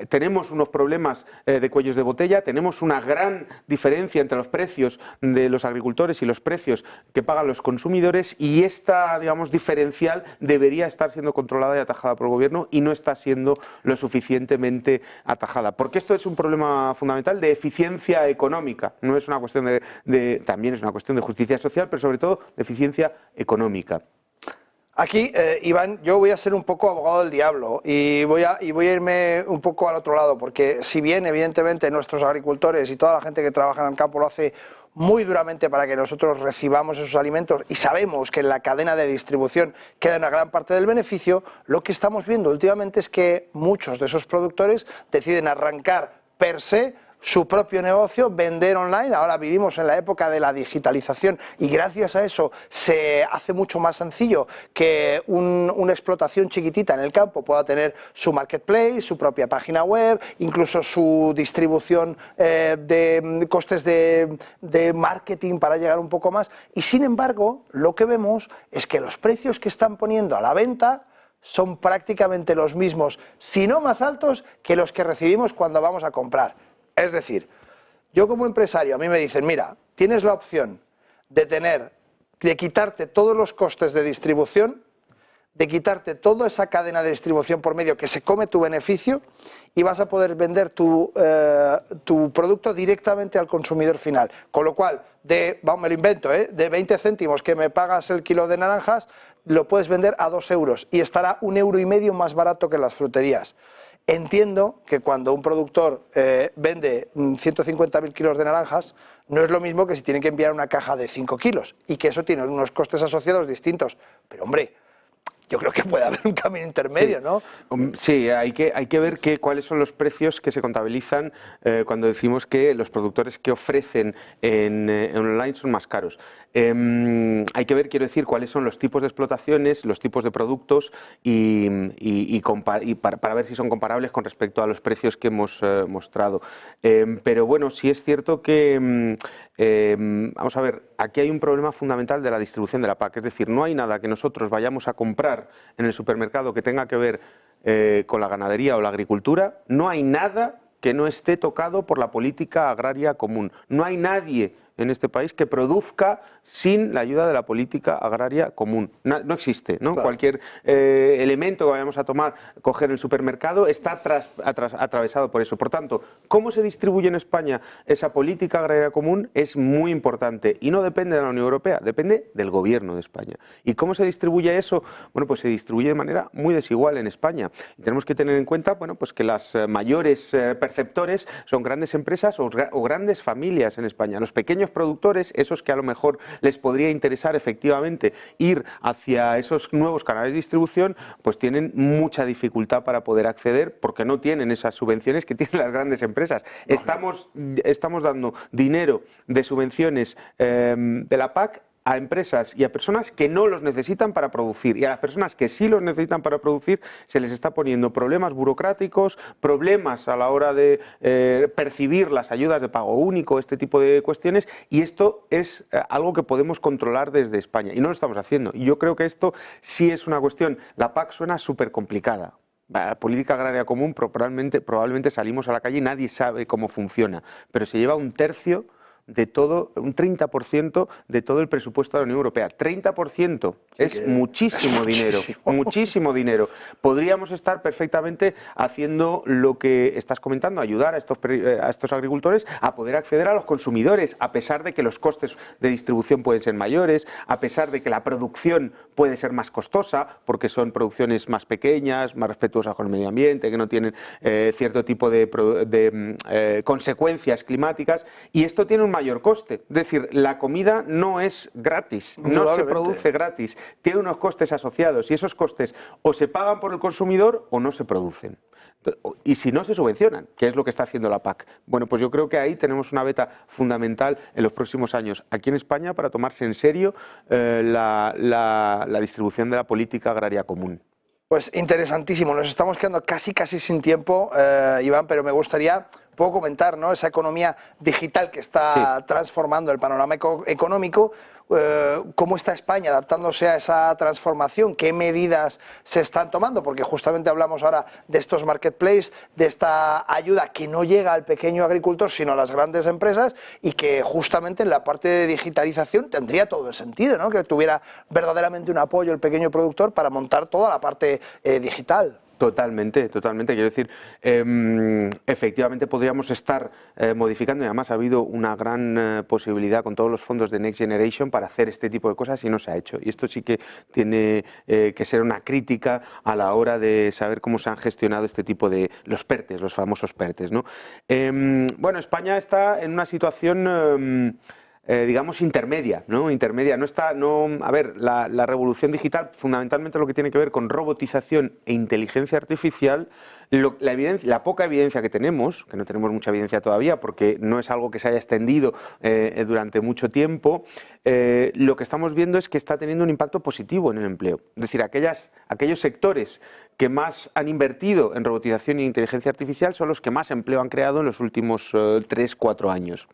[SPEAKER 19] Tenemos unos problemas de cuellos de botella, tenemos una gran diferencia entre los precios de los agricultores y los precios que pagan los consumidores, y esta, digamos, diferencial debería estar siendo controlada y atajada por el gobierno, y no está siendo lo suficientemente atajada. Porque esto es un problema fundamental de eficiencia económica, no es una cuestión también es una cuestión de justicia social, pero sobre todo de eficiencia económica.
[SPEAKER 1] Aquí, Iván, yo voy a ser un poco abogado del diablo y voy a irme un poco al otro lado, porque si bien evidentemente nuestros agricultores y toda la gente que trabaja en el campo lo hace muy duramente para que nosotros recibamos esos alimentos, y sabemos que en la cadena de distribución queda una gran parte del beneficio, lo que estamos viendo últimamente es que muchos de esos productores deciden arrancar per se su propio negocio, vender online. Ahora vivimos en la época de la digitalización y gracias a eso se hace mucho más sencillo que una explotación chiquitita en el campo pueda tener su marketplace, su propia página web, incluso su distribución de costes de marketing para llegar un poco más. Y sin embargo, lo que vemos es que los precios que están poniendo a la venta son prácticamente los mismos, si no más altos, que los que recibimos cuando vamos a comprar. Es decir, yo como empresario, a mí me dicen, mira, tienes la opción de quitarte todos los costes de distribución, de quitarte toda esa cadena de distribución por medio que se come tu beneficio, y vas a poder vender tu producto directamente al consumidor final. Con lo cual, me lo invento, de 20 céntimos que me pagas el kilo de naranjas, lo puedes vender a 2 euros y estará 1,5 € más barato que en las fruterías. Entiendo que cuando un productor vende 150.000 kilos de naranjas, no es lo mismo que si tiene que enviar una caja de 5 kilos y que eso tiene unos costes asociados distintos. Pero hombre, yo creo que puede haber un camino intermedio, sí, ¿no?
[SPEAKER 19] Sí, hay que ver cuáles son los precios que se contabilizan cuando decimos que los productores que ofrecen en online son más caros. Hay que ver, quiero decir, cuáles son los tipos de explotaciones, los tipos de productos para ver si son comparables con respecto a los precios que hemos mostrado. Pero bueno, sí es cierto que, vamos a ver, aquí hay un problema fundamental de la distribución de la PAC. Es decir, no hay nada que nosotros vayamos a comprar en el supermercado que tenga que ver con la ganadería o la agricultura. No hay nada que no esté tocado por la política agraria común. No hay nadie en este país que produzca sin la ayuda de la política agraria común. No existe, ¿no? Claro. Cualquier elemento que vayamos a coger en el supermercado está atravesado por eso. Por tanto, cómo se distribuye en España esa política agraria común es muy importante y no depende de la Unión Europea, depende del Gobierno de España. ¿Y cómo se distribuye eso? Bueno, pues se distribuye de manera muy desigual en España. Y tenemos que tener en cuenta, bueno, pues que las mayores perceptores son grandes empresas o grandes familias en España. Los pequeños productores, esos que a lo mejor les podría interesar efectivamente ir hacia esos nuevos canales de distribución, pues tienen mucha dificultad para poder acceder porque no tienen esas subvenciones que tienen las grandes empresas. Estamos dando dinero de subvenciones de la PAC a empresas y a personas que no los necesitan para producir, y a las personas que sí los necesitan para producir se les está poniendo problemas burocráticos, problemas a la hora de percibir las ayudas de pago único, este tipo de cuestiones, y esto es algo que podemos controlar desde España y no lo estamos haciendo. Y yo creo que esto sí es una cuestión. La PAC suena súper complicada. La política agraria común probablemente salimos a la calle y nadie sabe cómo funciona, pero se lleva un 30% de todo el presupuesto de la Unión Europea. 30% es muchísimo dinero, muchísimo dinero. Podríamos estar perfectamente haciendo lo que estás comentando, ayudar a estos agricultores a poder acceder a los consumidores, a pesar de que los costes de distribución pueden ser mayores, a pesar de que la producción puede ser más costosa, porque son producciones más pequeñas, más respetuosas con el medio ambiente, que no tienen cierto tipo de consecuencias climáticas, y esto tiene un mayor coste. Es decir, la comida no es gratis, no se produce gratis, tiene unos costes asociados y esos costes o se pagan por el consumidor o no se producen. Y si no, se subvencionan, que es lo que está haciendo la PAC. Bueno, pues yo creo que ahí tenemos una beta fundamental en los próximos años aquí en España para tomarse en serio la distribución de la política agraria común.
[SPEAKER 1] Pues interesantísimo, nos estamos quedando casi sin tiempo, Iván, pero me gustaría puedo comentar, ¿no? Esa economía digital que está transformando el panorama económico. ¿Cómo está España adaptándose a esa transformación? ¿Qué medidas se están tomando? Porque justamente hablamos ahora de estos marketplaces, de esta ayuda que no llega al pequeño agricultor, sino a las grandes empresas, y que justamente en la parte de digitalización tendría todo el sentido, ¿no? Que tuviera verdaderamente un apoyo el pequeño productor para montar toda la parte digital.
[SPEAKER 19] Totalmente, totalmente. Quiero decir, efectivamente podríamos estar modificando, y además ha habido una gran posibilidad con todos los fondos de Next Generation para hacer este tipo de cosas y no se ha hecho. Y esto sí que tiene que ser una crítica a la hora de saber cómo se han gestionado este tipo de los PERTEs, los famosos PERTEs, ¿no? Bueno, España está en una situación digamos intermedia, ¿no? Intermedia. A ver, la revolución digital fundamentalmente lo que tiene que ver con robotización e inteligencia artificial. La poca evidencia que tenemos, que no tenemos mucha evidencia todavía porque no es algo que se haya extendido durante mucho tiempo, lo que estamos viendo es que está teniendo un impacto positivo en el empleo. Es decir, aquellos sectores que más han invertido en robotización e inteligencia artificial son los que más empleo han creado en los últimos 3-4 años.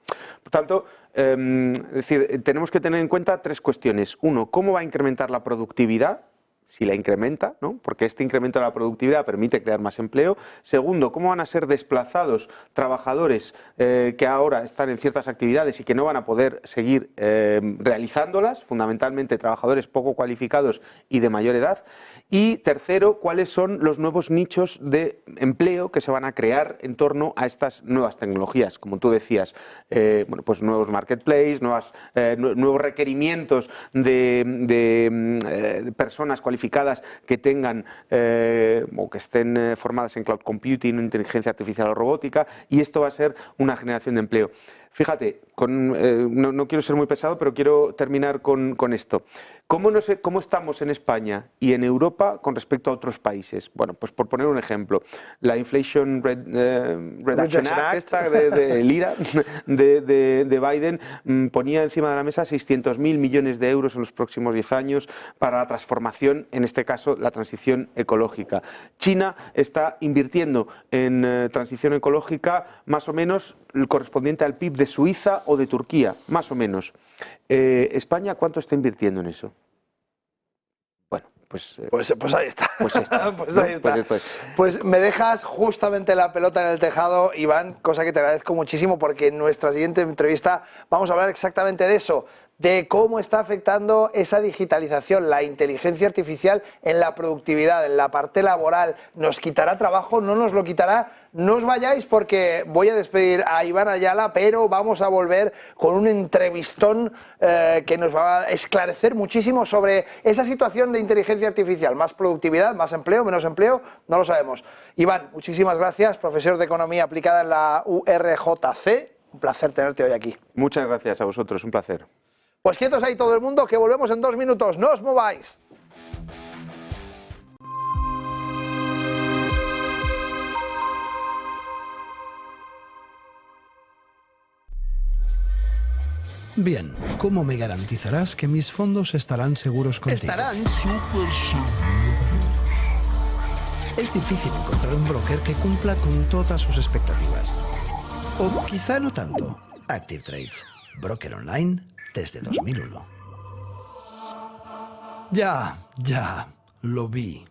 [SPEAKER 19] Por tanto, es decir, tenemos que tener en cuenta 3 cuestiones. Uno, ¿cómo va a incrementar la productividad? Si la incrementa, ¿no? Porque este incremento de la productividad permite crear más empleo. Segundo, ¿cómo van a ser desplazados trabajadores que ahora están en ciertas actividades y que no van a poder seguir realizándolas? Fundamentalmente trabajadores poco cualificados y de mayor edad. Y tercero, ¿cuáles son los nuevos nichos de empleo que se van a crear en torno a estas nuevas tecnologías? Como tú decías, bueno, pues nuevos marketplaces, nuevos requerimientos de personas cualificadas que tengan o que estén formadas en cloud computing, inteligencia artificial o robótica, y esto va a ser una generación de empleo. Fíjate, no quiero ser muy pesado, pero quiero terminar con esto. ¿Cómo estamos en España y en Europa con respecto a otros países? Bueno, pues por poner un ejemplo, la Inflation Reduction Act, el IRA de Biden, ponía encima de la mesa 600.000 millones de euros en los próximos 10 años para la transformación, en este caso la transición ecológica. China está invirtiendo en transición ecológica más o menos el correspondiente al PIB de Suiza o de Turquía, más o menos. ¿España cuánto está invirtiendo en eso? Bueno, pues
[SPEAKER 1] ahí está.
[SPEAKER 19] Pues está.
[SPEAKER 1] Pues ahí está. Pues me dejas justamente la pelota en el tejado, Iván, cosa que te agradezco muchísimo, porque en nuestra siguiente entrevista vamos a hablar exactamente de eso, de cómo está afectando esa digitalización, la inteligencia artificial en la productividad, en la parte laboral. ¿Nos quitará trabajo? ¿No nos lo quitará? No os vayáis porque voy a despedir a Iván Ayala, pero vamos a volver con un entrevistón que nos va a esclarecer muchísimo sobre esa situación de inteligencia artificial. Más productividad, más empleo, menos empleo, no lo sabemos. Iván, muchísimas gracias, profesor de Economía Aplicada en la URJC. Un placer tenerte hoy aquí.
[SPEAKER 19] Muchas gracias a vosotros, un placer.
[SPEAKER 1] Pues quietos ahí todo el mundo, que volvemos en 2 minutos. ¡No os mováis!
[SPEAKER 20] Bien, ¿cómo me garantizarás que mis fondos estarán seguros contigo?
[SPEAKER 1] Estarán súper seguros.
[SPEAKER 20] Es difícil encontrar un broker que cumpla con todas sus expectativas. O quizá no tanto. Active Trades, broker online desde 2001. Ya, lo vi.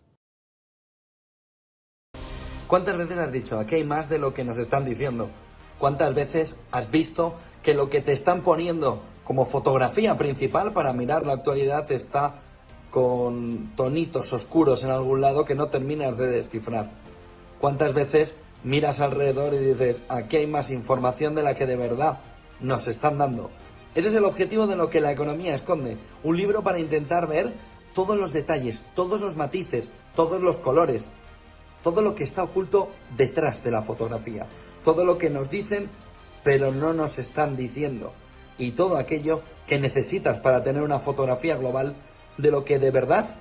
[SPEAKER 4] ¿Cuántas veces has dicho, aquí hay más de lo que nos están diciendo? ¿Cuántas veces has visto que lo que te están poniendo como fotografía principal para mirar la actualidad está con tonitos oscuros en algún lado que no terminas de descifrar? ¿Cuántas veces miras alrededor y dices, aquí hay más información de la que de verdad nos están dando? Ese es el objetivo de lo que la economía esconde. Un libro para intentar ver todos los detalles, todos los matices, todos los colores, todo lo que está oculto detrás de la fotografía, todo lo que nos dicen pero no nos están diciendo, y todo aquello que necesitas para tener una fotografía global de lo que de verdad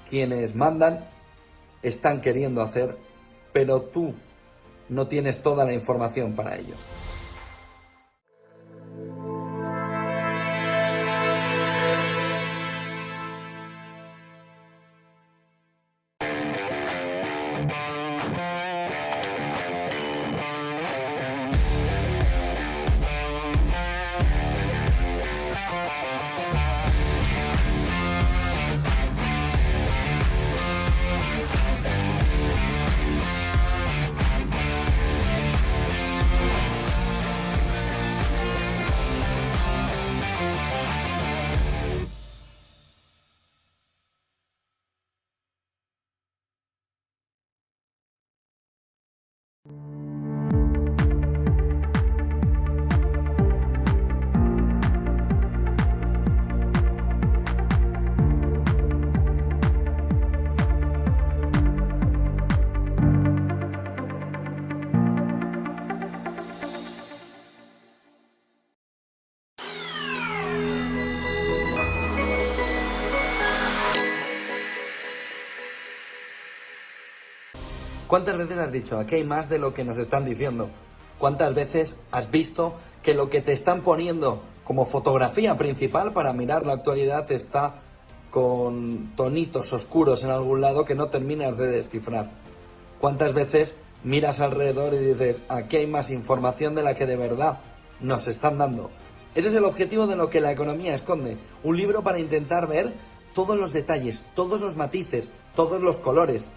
[SPEAKER 4] quienes mandan están queriendo hacer, pero tú no tienes toda la información para ello. ¿Cuántas veces has dicho, aquí hay más de lo que nos están diciendo? ¿Cuántas veces has visto que lo que te están poniendo como fotografía principal para mirar la actualidad está con tonitos oscuros en algún lado que no terminas de descifrar? ¿Cuántas veces miras alrededor y dices, aquí hay más información de la que de verdad nos están dando? Ese es el objetivo de lo que la economía esconde. Un libro para intentar ver todos los detalles, todos los matices, todos los colores,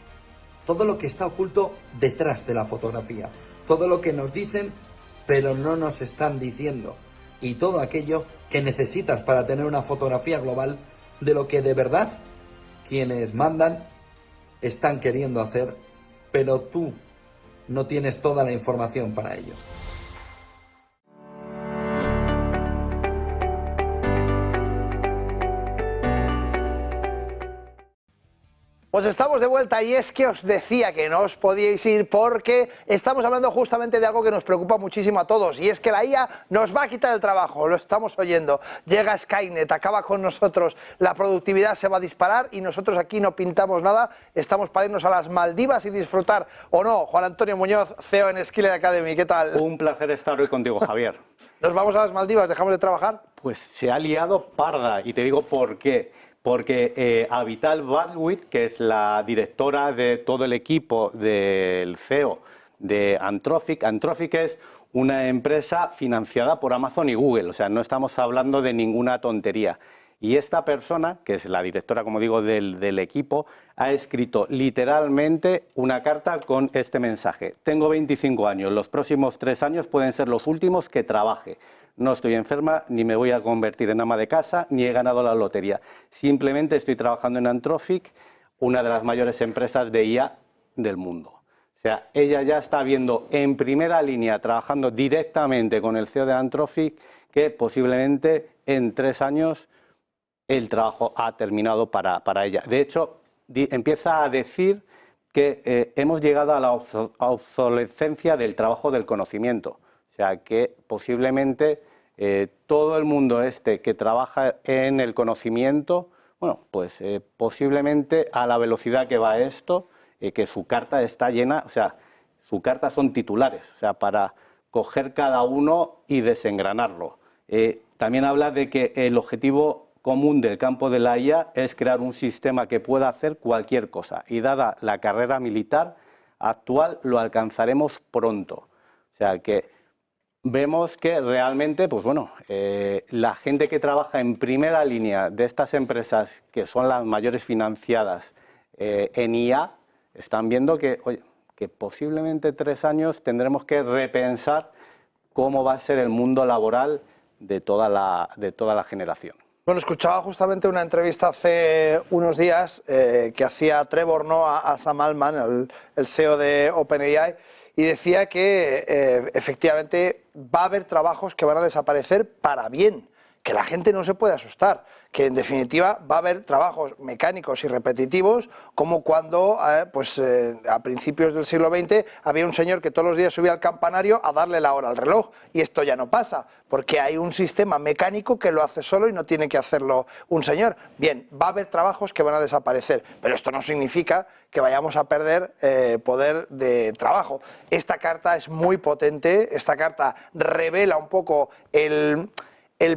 [SPEAKER 4] todo lo que está oculto detrás de la fotografía, todo lo que nos dicen pero no nos están diciendo, y todo aquello que necesitas para tener una fotografía global de lo que de verdad quienes mandan están queriendo hacer, pero tú no tienes toda la información para ello.
[SPEAKER 1] Pues estamos de vuelta y es que os decía que no os podíais ir porque estamos hablando justamente de algo que nos preocupa muchísimo a todos y es que la IA nos va a quitar el trabajo, lo estamos oyendo. Llega Skynet, acaba con nosotros, la productividad se va a disparar y nosotros aquí no pintamos nada, estamos para irnos a las Maldivas y disfrutar, ¿o no? Juan Antonio Muñoz, CEO en Skiller Academy, ¿qué tal?
[SPEAKER 21] Un placer estar hoy contigo, Javier.
[SPEAKER 1] ¿Nos vamos a las Maldivas? ¿Dejamos de trabajar?
[SPEAKER 21] Pues se ha liado parda y te digo por qué. Porque Avital Bandwidth, que es la directora de todo el equipo del CEO de Anthropic, Anthropic es una empresa financiada por Amazon y Google, o sea, no estamos hablando de ninguna tontería. Y esta persona, que es la directora, como digo, del equipo, ha escrito literalmente una carta con este mensaje. Tengo 25 años, los próximos 3 años pueden ser los últimos que trabaje. No estoy enferma, ni me voy a convertir en ama de casa, ni he ganado la lotería. Simplemente estoy trabajando en Anthropic, una de las mayores empresas de IA del mundo. O sea, ella ya está viendo en primera línea, trabajando directamente con el CEO de Anthropic, que posiblemente en 3 años el trabajo ha terminado para ella. De hecho, empieza a decir que hemos llegado a la obsolescencia del trabajo del conocimiento. O sea, que posiblemente todo el mundo que trabaja en el conocimiento, bueno, pues posiblemente a la velocidad que va esto, que su carta está llena, o sea, su carta son titulares, o sea, para coger cada uno y desengranarlo. También habla de que el objetivo común del campo de la IA es crear un sistema que pueda hacer cualquier cosa y dada la carrera militar actual lo alcanzaremos pronto. O sea que vemos que realmente, pues bueno, la gente que trabaja en primera línea de estas empresas, que son las mayores financiadas en IA, están viendo que, oye, que posiblemente 3 años tendremos que repensar cómo va a ser el mundo laboral de toda la generación.
[SPEAKER 1] Bueno, escuchaba justamente una entrevista hace unos días que hacía Trevor Noah a Sam Altman, el CEO de OpenAI, y decía que efectivamente va a haber trabajos que van a desaparecer para bien, que la gente no se puede asustar, que en definitiva va a haber trabajos mecánicos y repetitivos, como cuando a principios del siglo XX había un señor que todos los días subía al campanario a darle la hora al reloj, y esto ya no pasa, porque hay un sistema mecánico que lo hace solo y no tiene que hacerlo un señor. Bien, va a haber trabajos que van a desaparecer, pero esto no significa que vayamos a perder poder de trabajo. Esta carta es muy potente, esta carta revela un poco el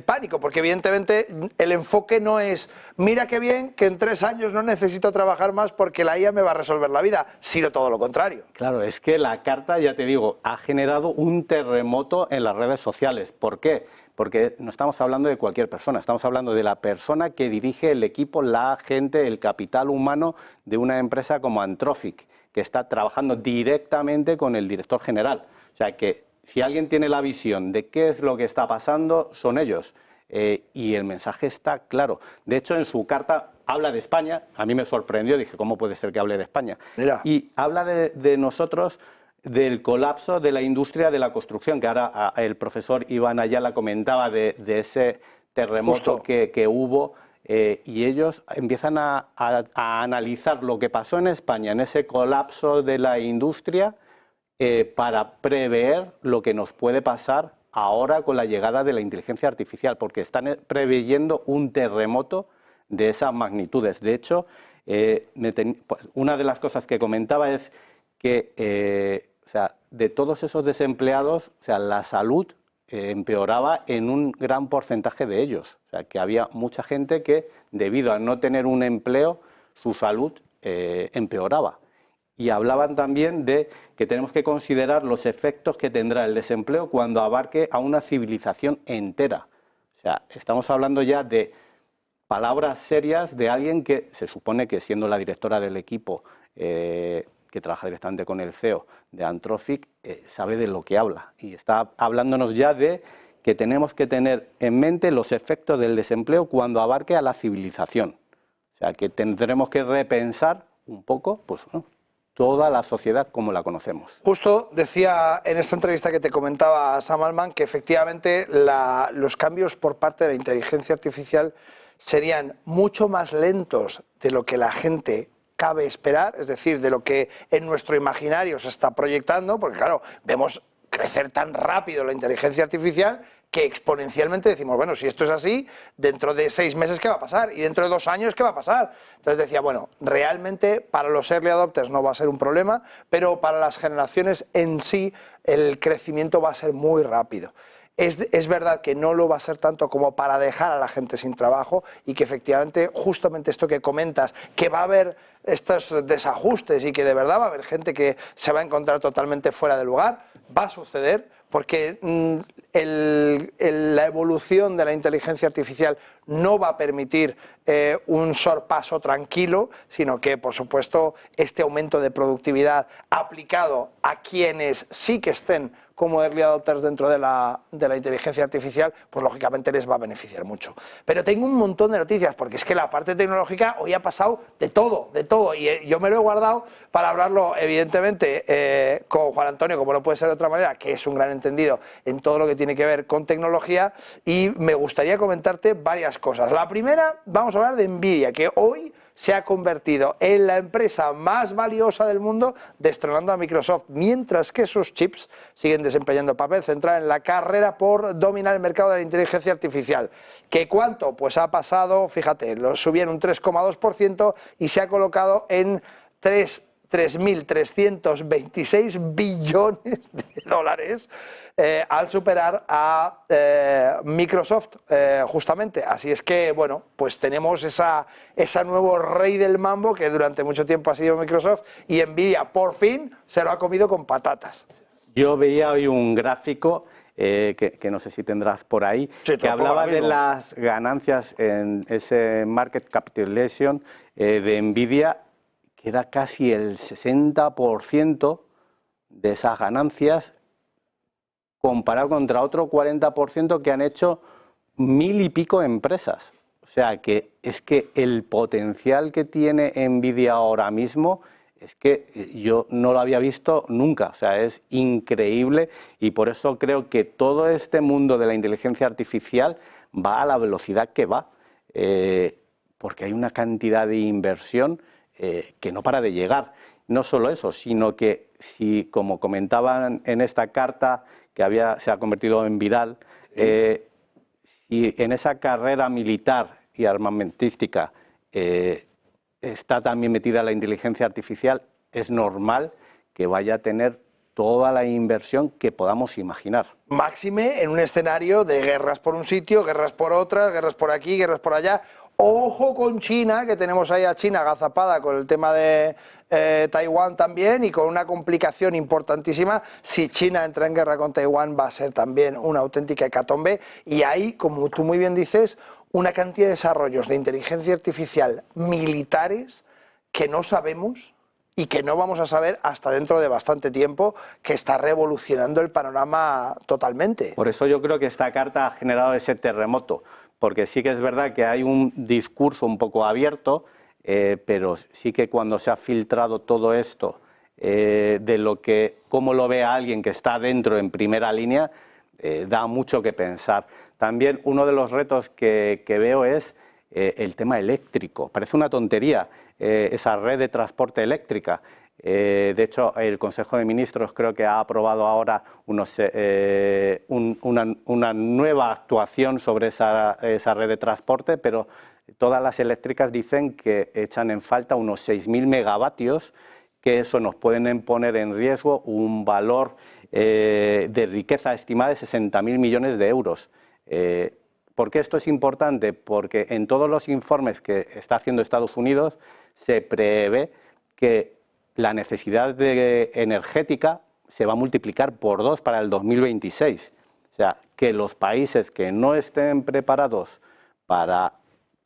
[SPEAKER 1] pánico, porque evidentemente el enfoque no es mira qué bien que en 3 años no necesito trabajar más porque la IA me va a resolver la vida, sino todo lo contrario.
[SPEAKER 21] Claro, es que la carta, ya te digo, ha generado un terremoto en las redes sociales. ¿Por qué? Porque no estamos hablando de cualquier persona, estamos hablando de la persona que dirige el equipo, la gente, el capital humano de una empresa como Anthropic, que está trabajando directamente con el director general. O sea que si alguien tiene la visión de qué es lo que está pasando, son ellos. Y el mensaje está claro. De hecho, en su carta habla de España. A mí me sorprendió, dije, ¿cómo puede ser que hable de España? Mira. Y habla de nosotros, del colapso de la industria de la construcción, que ahora el profesor Iván Ayala comentaba de ese terremoto que hubo. Y ellos empiezan a analizar lo que pasó en España, en ese colapso de la industria, para prever lo que nos puede pasar ahora con la llegada de la inteligencia artificial, porque están preveyendo un terremoto de esas magnitudes. De hecho, una de las cosas que comentaba es que o sea, de todos esos desempleados, o sea, la salud empeoraba en un gran porcentaje de ellos. O sea, que había mucha gente que, debido a no tener un empleo, su salud empeoraba. Y hablaban también de que tenemos que considerar los efectos que tendrá el desempleo cuando abarque a una civilización entera. O sea, estamos hablando ya de palabras serias de alguien que se supone que, siendo la directora del equipo que trabaja directamente con el CEO de Anthropic, sabe de lo que habla. Y está hablándonos ya de que tenemos que tener en mente los efectos del desempleo cuando abarque a la civilización. O sea, que tendremos que repensar un poco, pues, ¿no?, toda la sociedad como la conocemos.
[SPEAKER 1] Justo decía en esta entrevista que te comentaba Sam Altman que efectivamente los cambios por parte de la inteligencia artificial serían mucho más lentos de lo que la gente cabe esperar, es decir, de lo que en nuestro imaginario se está proyectando, porque claro, vemos crecer tan rápido la inteligencia artificial que exponencialmente decimos, bueno, si esto es así, dentro de 6 meses, ¿qué va a pasar? Y dentro de 2 años, ¿qué va a pasar? Entonces decía, bueno, realmente para los early adopters no va a ser un problema, pero para las generaciones en sí el crecimiento va a ser muy rápido. Es verdad que no lo va a ser tanto como para dejar a la gente sin trabajo y que efectivamente justamente esto que comentas, que va a haber estos desajustes y que de verdad va a haber gente que se va a encontrar totalmente fuera de lugar, va a suceder porque la evolución de la inteligencia artificial no va a permitir un sorpaso tranquilo, sino que, por supuesto, este aumento de productividad aplicado a quienes sí que estén como early adopters dentro de la inteligencia artificial, pues lógicamente les va a beneficiar mucho. Pero tengo un montón de noticias, porque es que la parte tecnológica hoy ha pasado de todo, y yo me lo he guardado para hablarlo, evidentemente, con Juan Antonio, como no puede ser de otra manera, que es un gran entendido en todo lo que tiene que ver con tecnología, y me gustaría comentarte varias cosas. La primera, vamos a hablar de Nvidia, que hoy se ha convertido en la empresa más valiosa del mundo, destronando a Microsoft, mientras que sus chips siguen desempeñando papel central en la carrera por dominar el mercado de la inteligencia artificial. ¿Qué cuánto? Pues ha pasado, fíjate, lo subieron un 3,2% y se ha colocado en 3.326 billones de dólares al superar a Microsoft, justamente. Así es que, bueno, pues tenemos esa nuevo rey del mambo que durante mucho tiempo ha sido Microsoft, y Nvidia por fin se lo ha comido con patatas.
[SPEAKER 21] Yo veía hoy un gráfico que no sé si tendrás por ahí, sí, que hablaba de las ganancias en ese market capitalization de Nvidia, que era casi el 60% de esas ganancias, comparado contra otro 40% que han hecho 1000 y pico empresas. O sea, que es que el potencial que tiene Nvidia ahora mismo es que yo no lo había visto nunca. O sea, es increíble, y por eso creo que todo este mundo de la inteligencia artificial va a la velocidad que va, porque hay una cantidad de inversión que no para de llegar. No solo eso, sino que si, como comentaban en esta carta que se ha convertido en viral, si en esa carrera militar y armamentística está también metida la inteligencia artificial, es normal que vaya a tener toda la inversión que podamos imaginar.
[SPEAKER 1] Máxime en un escenario de guerras por un sitio, guerras por otras, guerras por aquí, guerras por allá. Ojo con China, que tenemos ahí a China agazapada con el tema de Taiwán también, y con una complicación importantísima. Si China entra en guerra con Taiwán, va a ser también una auténtica hecatombe. Y hay, como tú muy bien dices, una cantidad de desarrollos de inteligencia artificial militares que no sabemos y que no vamos a saber hasta dentro de bastante tiempo, que está revolucionando el panorama totalmente.
[SPEAKER 21] Por eso yo creo que esta carta ha generado ese terremoto, porque sí que es verdad que hay un discurso un poco abierto, pero sí que cuando se ha filtrado todo esto, cómo lo ve a alguien que está dentro en primera línea, da mucho que pensar. También uno de los retos que veo es el tema eléctrico. Parece una tontería esa red de transporte eléctrica. De hecho, el Consejo de Ministros creo que ha aprobado ahora una nueva actuación sobre esa red de transporte, pero todas las eléctricas dicen que echan en falta unos 6.000 megavatios que eso nos pueden poner en riesgo un valor de riqueza estimada de 60.000 millones de euros. ¿Por qué esto es importante? Porque en todos los informes que está haciendo Estados Unidos se prevé que la necesidad energética se va a multiplicar por 2 para el 2026. O sea, que los países que no estén preparados para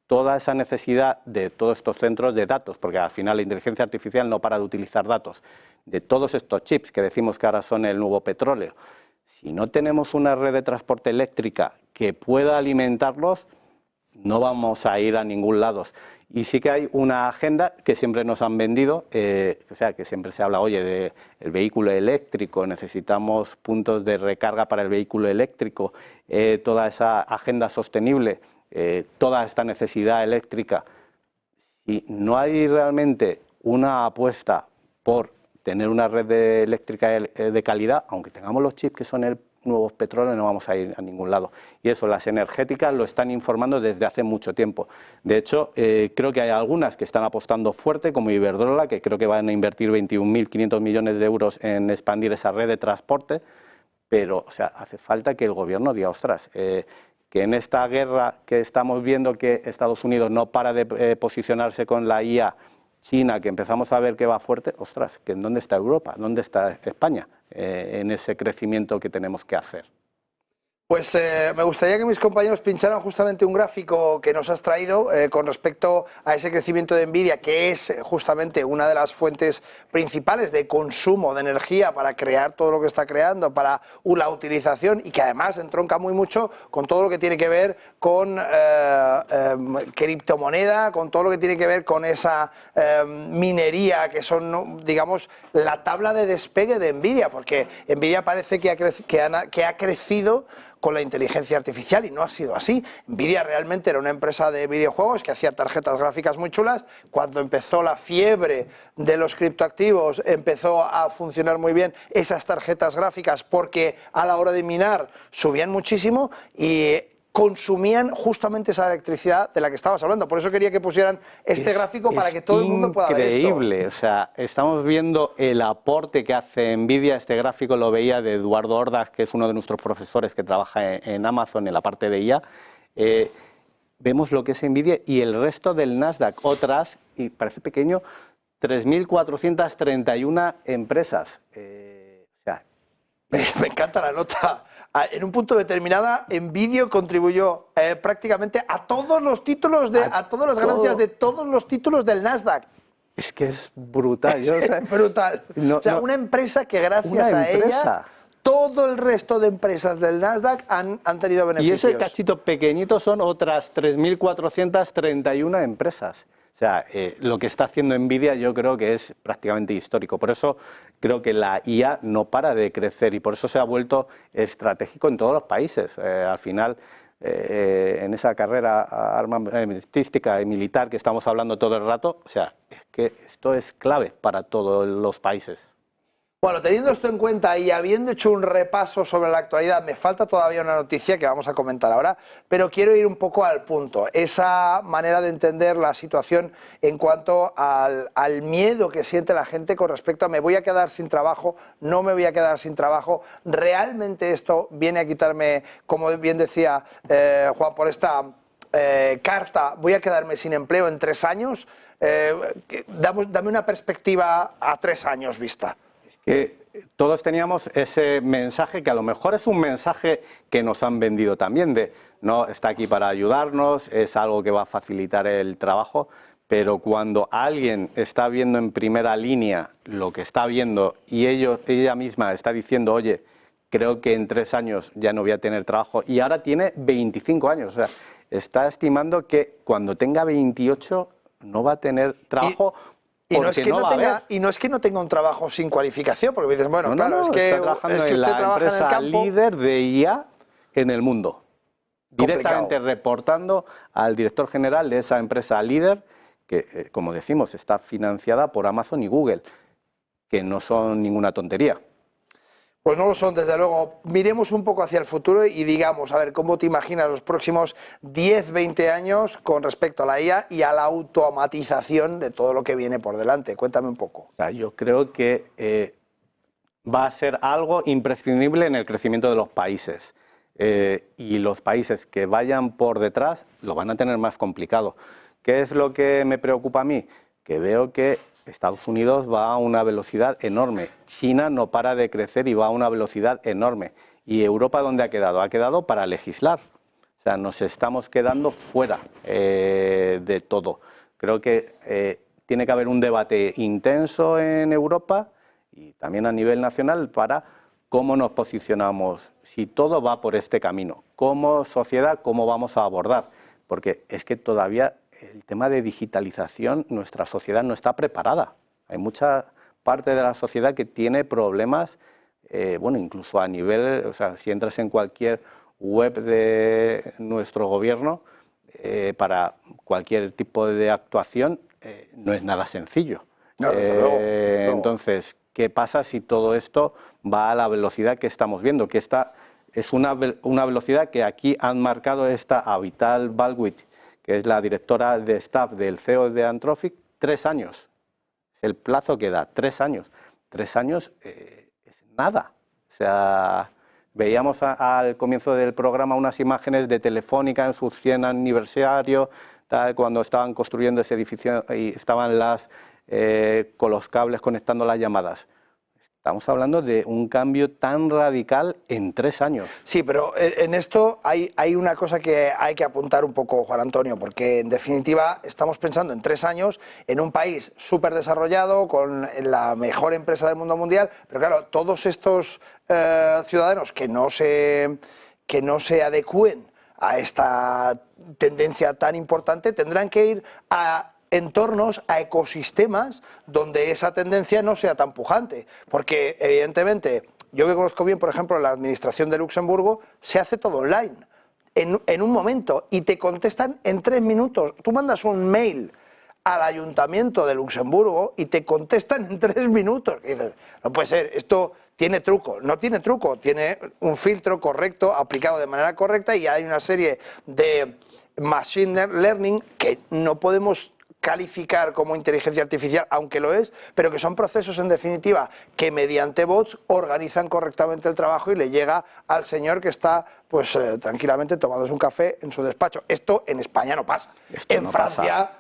[SPEAKER 21] toda esa necesidad de todos estos centros de datos, porque al final la inteligencia artificial no para de utilizar datos, de todos estos chips que decimos que ahora son el nuevo petróleo, si no tenemos una red de transporte eléctrica que pueda alimentarlos, no vamos a ir a ningún lado. Y sí que hay una agenda que siempre nos han vendido, o sea, que siempre se habla, oye, del vehículo eléctrico, necesitamos puntos de recarga para el vehículo eléctrico, toda esa agenda sostenible, toda esta necesidad eléctrica. Si no hay realmente una apuesta por tener una red eléctrica de calidad, aunque tengamos los chips que son el nuevo petróleo, no vamos a ir a ningún lado. Y eso, las energéticas lo están informando desde hace mucho tiempo. De hecho, creo que hay algunas que están apostando fuerte, como Iberdrola, que creo que van a invertir 21.500 millones de euros en expandir esa red de transporte, pero o sea, hace falta que el gobierno diga, ostras, que en esta guerra que estamos viendo que Estados Unidos no para de posicionarse con la IA, China, que empezamos a ver que va fuerte, ostras, que ¿dónde está Europa? ¿Dónde está España en ese crecimiento que tenemos que hacer?
[SPEAKER 1] Pues me gustaría que mis compañeros pincharan justamente un gráfico que nos has traído con respecto a ese crecimiento de Nvidia, que es justamente una de las fuentes principales de consumo de energía para crear todo lo que está creando, para la utilización, y que además entronca muy mucho con todo lo que tiene que ver con criptomoneda, con todo lo que tiene que ver con esa minería, que son, digamos, la tabla de despegue de Nvidia, porque Nvidia parece que ha crecido con la inteligencia artificial, y no ha sido así. Nvidia realmente era una empresa de videojuegos que hacía tarjetas gráficas muy chulas. Cuando empezó la fiebre de los criptoactivos, empezó a funcionar muy bien esas tarjetas gráficas, porque a la hora de minar subían muchísimo y consumían justamente esa electricidad de la que estabas hablando. Por eso quería que pusieran este gráfico para que todo el mundo pueda ver esto.
[SPEAKER 21] Increíble, o sea, estamos viendo el aporte que hace Nvidia. Este gráfico lo veía de Eduardo Ordaz, que es uno de nuestros profesores que trabaja en Amazon en la parte de IA. Vemos lo que es Nvidia y el resto del Nasdaq, otras, y parece pequeño, 3.431 empresas.
[SPEAKER 1] Me encanta la nota. En un punto determinado, Nvidia contribuyó prácticamente a todos los títulos, a todas las ganancias de todos los títulos del Nasdaq.
[SPEAKER 21] Es que es brutal.
[SPEAKER 1] Es brutal. O sea, una empresa que gracias a ella, todo el resto de empresas del Nasdaq han tenido beneficios.
[SPEAKER 21] Y ese cachito pequeñito son otras 3.431 empresas. O sea, lo que está haciendo Nvidia yo creo que es prácticamente histórico. Por eso creo que la IA no para de crecer y por eso se ha vuelto estratégico en todos los países. Al final, en esa carrera armamentística y militar que estamos hablando todo el rato, o sea, es que esto es clave para todos los países.
[SPEAKER 1] Bueno, teniendo esto en cuenta y habiendo hecho un repaso sobre la actualidad, me falta todavía una noticia que vamos a comentar ahora, pero quiero ir un poco al punto. Esa manera de entender la situación en cuanto al miedo que siente la gente con respecto a me voy a quedar sin trabajo, no me voy a quedar sin trabajo. ¿Realmente esto viene a quitarme, como bien decía Juan, por esta carta, voy a quedarme sin empleo en 3 años? Dame una perspectiva a 3 años vista.
[SPEAKER 21] Todos teníamos ese mensaje que a lo mejor es un mensaje que nos han vendido también de no está aquí para ayudarnos, es algo que va a facilitar el trabajo, pero cuando alguien está viendo en primera línea lo que está viendo y ella misma está diciendo, oye, creo que en 3 años ya no voy a tener trabajo y ahora tiene 25 años, o sea, está estimando que cuando tenga 28 no va a tener trabajo.
[SPEAKER 1] Y no, es que no tenga un trabajo sin cualificación, porque dices, bueno, claro, es que
[SPEAKER 21] está trabajando en la empresa líder de IA en el mundo. Directamente reportando al director general de esa empresa líder, que, como decimos, está financiada por Amazon y Google, que no son ninguna tontería.
[SPEAKER 1] Pues no lo son, desde luego. Miremos un poco hacia el futuro y digamos, a ver, ¿cómo te imaginas los próximos 10, 20 años con respecto a la IA y a la automatización de todo lo que viene por delante? Cuéntame un poco.
[SPEAKER 21] Yo creo que va a ser algo imprescindible en el crecimiento de los países. Y los países que vayan por detrás lo van a tener más complicado. ¿Qué es lo que me preocupa a mí? Que veo que Estados Unidos va a una velocidad enorme, China no para de crecer y va a una velocidad enorme. ¿Y Europa dónde ha quedado? Ha quedado para legislar. O sea, nos estamos quedando fuera de todo. Creo que tiene que haber un debate intenso en Europa y también a nivel nacional para cómo nos posicionamos, si todo va por este camino, como sociedad, cómo vamos a abordar. Porque es que todavía el tema de digitalización, nuestra sociedad no está preparada. Hay mucha parte de la sociedad que tiene problemas, bueno, incluso a nivel, o sea, si entras en cualquier web de nuestro gobierno, para cualquier tipo de actuación, no es nada sencillo.
[SPEAKER 1] No, desde luego.
[SPEAKER 21] Entonces, ¿qué pasa si todo esto va a la velocidad que estamos viendo? Que esta es una velocidad que aquí han marcado esta Avital Baldwin, que es la directora de staff del CEO de Anthropic, 3 años. Es el plazo que da, 3 años. 3 años es nada. O sea, veíamos al comienzo del programa unas imágenes de Telefónica en su 100 aniversario, tal, cuando estaban construyendo ese edificio y estaban con los cables conectando las llamadas. Estamos hablando de un cambio tan radical en 3 años.
[SPEAKER 1] Sí, pero en esto hay una cosa que hay que apuntar un poco, Juan Antonio, porque en definitiva estamos pensando en 3 años en un país súper desarrollado, con la mejor empresa del mundo mundial, pero claro, todos estos ciudadanos que no se adecúen a esta tendencia tan importante tendrán que ir a entornos, a ecosistemas donde esa tendencia no sea tan pujante, porque evidentemente yo que conozco bien, por ejemplo, la administración de Luxemburgo, se hace todo online, en un momento, y te contestan en 3 minutos. Tú mandas un mail al ayuntamiento de Luxemburgo y te contestan en 3 minutos. Y dices, no puede ser, esto tiene truco. No tiene truco, tiene un filtro correcto, aplicado de manera correcta, y hay una serie de machine learning que no podemos calificar como inteligencia artificial, aunque lo es, pero que son procesos en definitiva que mediante bots organizan correctamente el trabajo y le llega al señor que está pues tranquilamente tomándose un café en su despacho. Esto en España no pasa. En Francia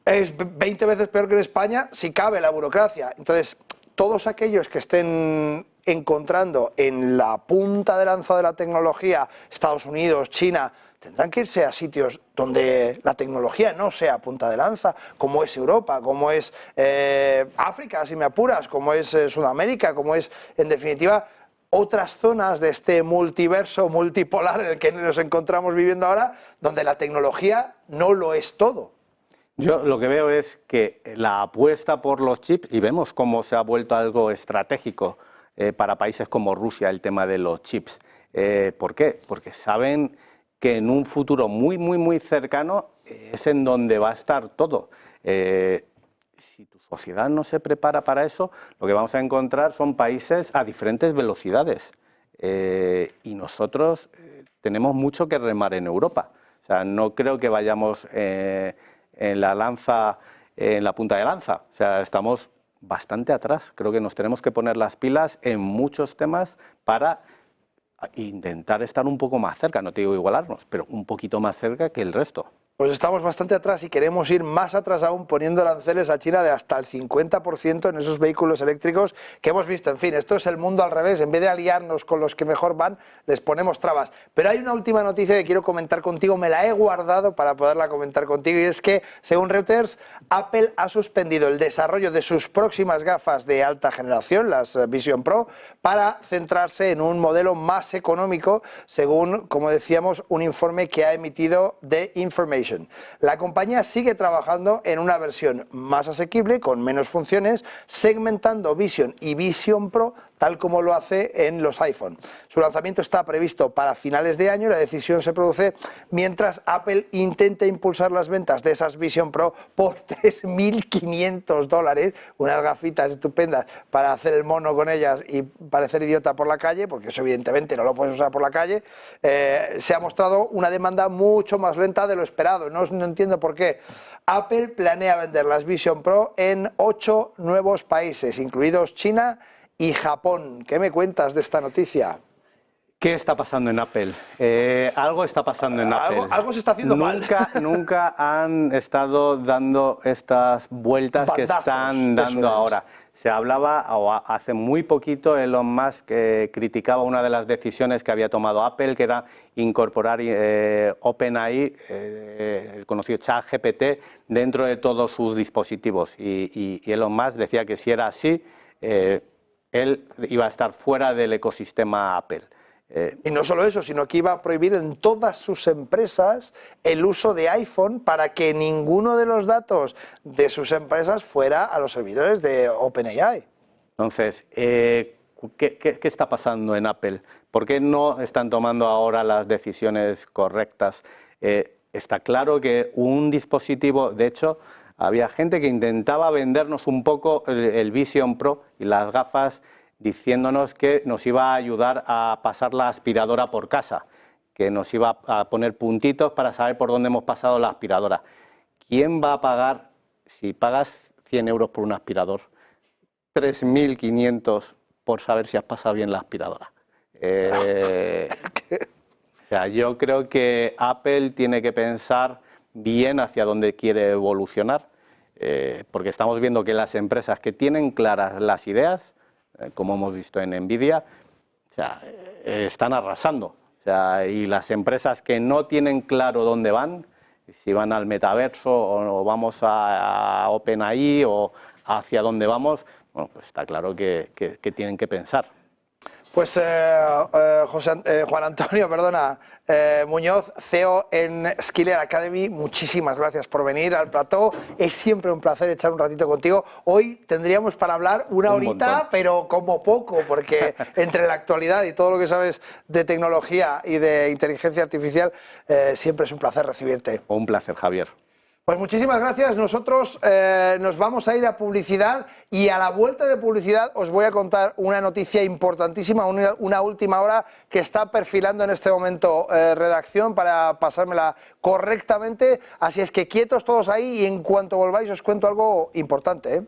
[SPEAKER 1] es 20 veces peor que en España, si cabe la burocracia. Entonces, todos aquellos que estén encontrando en la punta de lanza de la tecnología, Estados Unidos, China, tendrán que irse a sitios donde la tecnología no sea punta de lanza, como es Europa, como es África, si me apuras, como es Sudamérica, como es, en definitiva, otras zonas de este multiverso multipolar en el que nos encontramos viviendo ahora, donde la tecnología no lo es todo.
[SPEAKER 21] Yo lo que veo es que la apuesta por los chips, y vemos cómo se ha vuelto algo estratégico para países como Rusia el tema de los chips. ¿Por qué? Porque saben que en un futuro muy cercano es en donde va a estar todo. Si tu sociedad no se prepara para eso, lo que vamos a encontrar son países a diferentes velocidades. Y nosotros tenemos mucho que remar en Europa. O sea, no creo que vayamos en la punta de lanza. O sea, estamos bastante atrás. Creo que nos tenemos que poner las pilas en muchos temas para intentar estar un poco más cerca, no te digo igualarnos, pero un poquito más cerca que el resto.
[SPEAKER 1] Pues estamos bastante atrás y queremos ir más atrás aún, poniendo aranceles a China de hasta el 50% en esos vehículos eléctricos que hemos visto. En fin, esto es el mundo al revés. En vez de aliarnos con los que mejor van, les ponemos trabas. Pero hay una última noticia que quiero comentar contigo, me la he guardado para poderla comentar contigo, y es que, según Reuters, Apple ha suspendido el desarrollo de sus próximas gafas de alta generación, las Vision Pro, para centrarse en un modelo más económico, según, como decíamos, un informe que ha emitido The Information. La compañía sigue trabajando en una versión más asequible, con menos funciones, segmentando Vision y Vision Pro tal como lo hace en los iPhone. Su lanzamiento está previsto para finales de año y la decisión se produce mientras Apple intenta impulsar las ventas de esas Vision Pro por $3.500, unas gafitas estupendas para hacer el mono con ellas y parecer idiota por la calle, porque eso evidentemente no lo puedes usar por la calle. Se ha mostrado una demanda mucho más lenta de lo esperado. No entiendo por qué. Apple planea vender las Vision Pro en 8 nuevos países, incluidos China y Japón. ¿Qué me cuentas de esta noticia?
[SPEAKER 21] ¿Qué está pasando en Apple? Algo está pasando en Apple.
[SPEAKER 1] Algo se está haciendo mal.
[SPEAKER 21] Nunca han estado dando estas vueltas que están dando ahora. Se hablaba, o hace muy poquito, Elon Musk criticaba una de las decisiones que había tomado Apple, que era incorporar OpenAI, el conocido ChatGPT, dentro de todos sus dispositivos. Y Elon Musk decía que si era así, él iba a estar fuera del ecosistema Apple.
[SPEAKER 1] Y no solo eso, sino que iba a prohibir en todas sus empresas el uso de iPhone para que ninguno de los datos de sus empresas fuera a los servidores de OpenAI.
[SPEAKER 21] Entonces, ¿qué está pasando en Apple? ¿Por qué no están tomando ahora las decisiones correctas? Está claro que un dispositivo, de hecho, había gente que intentaba vendernos un poco el Vision Pro y las gafas, diciéndonos que nos iba a ayudar a pasar la aspiradora por casa, que nos iba a poner puntitos para saber por dónde hemos pasado la aspiradora. ¿Quién va a pagar, si pagas 100 euros por un aspirador, 3.500 por saber si has pasado bien la aspiradora? O sea, yo creo que Apple tiene que pensar bien hacia dónde quiere evolucionar, porque estamos viendo que las empresas que tienen claras las ideas, como hemos visto en Nvidia, o sea, están arrasando. O sea, y las empresas que no tienen claro dónde van, si van al metaverso o vamos a OpenAI o hacia dónde vamos, bueno, pues está claro que tienen que pensar.
[SPEAKER 1] Pues Juan Antonio, Muñoz, CEO en Skiller Academy, muchísimas gracias por venir al plató. Es siempre un placer echar un ratito contigo. Hoy tendríamos para hablar una horita, pero como poco, porque entre la actualidad y todo lo que sabes de tecnología y de inteligencia artificial, siempre es un placer recibirte.
[SPEAKER 21] Un placer, Javier.
[SPEAKER 1] Pues muchísimas gracias. Nosotros nos vamos a ir a publicidad y a la vuelta de publicidad os voy a contar una noticia importantísima, una última hora que está perfilando en este momento redacción para pasármela correctamente. Así es que quietos todos ahí y en cuanto volváis os cuento algo importante, ¿eh?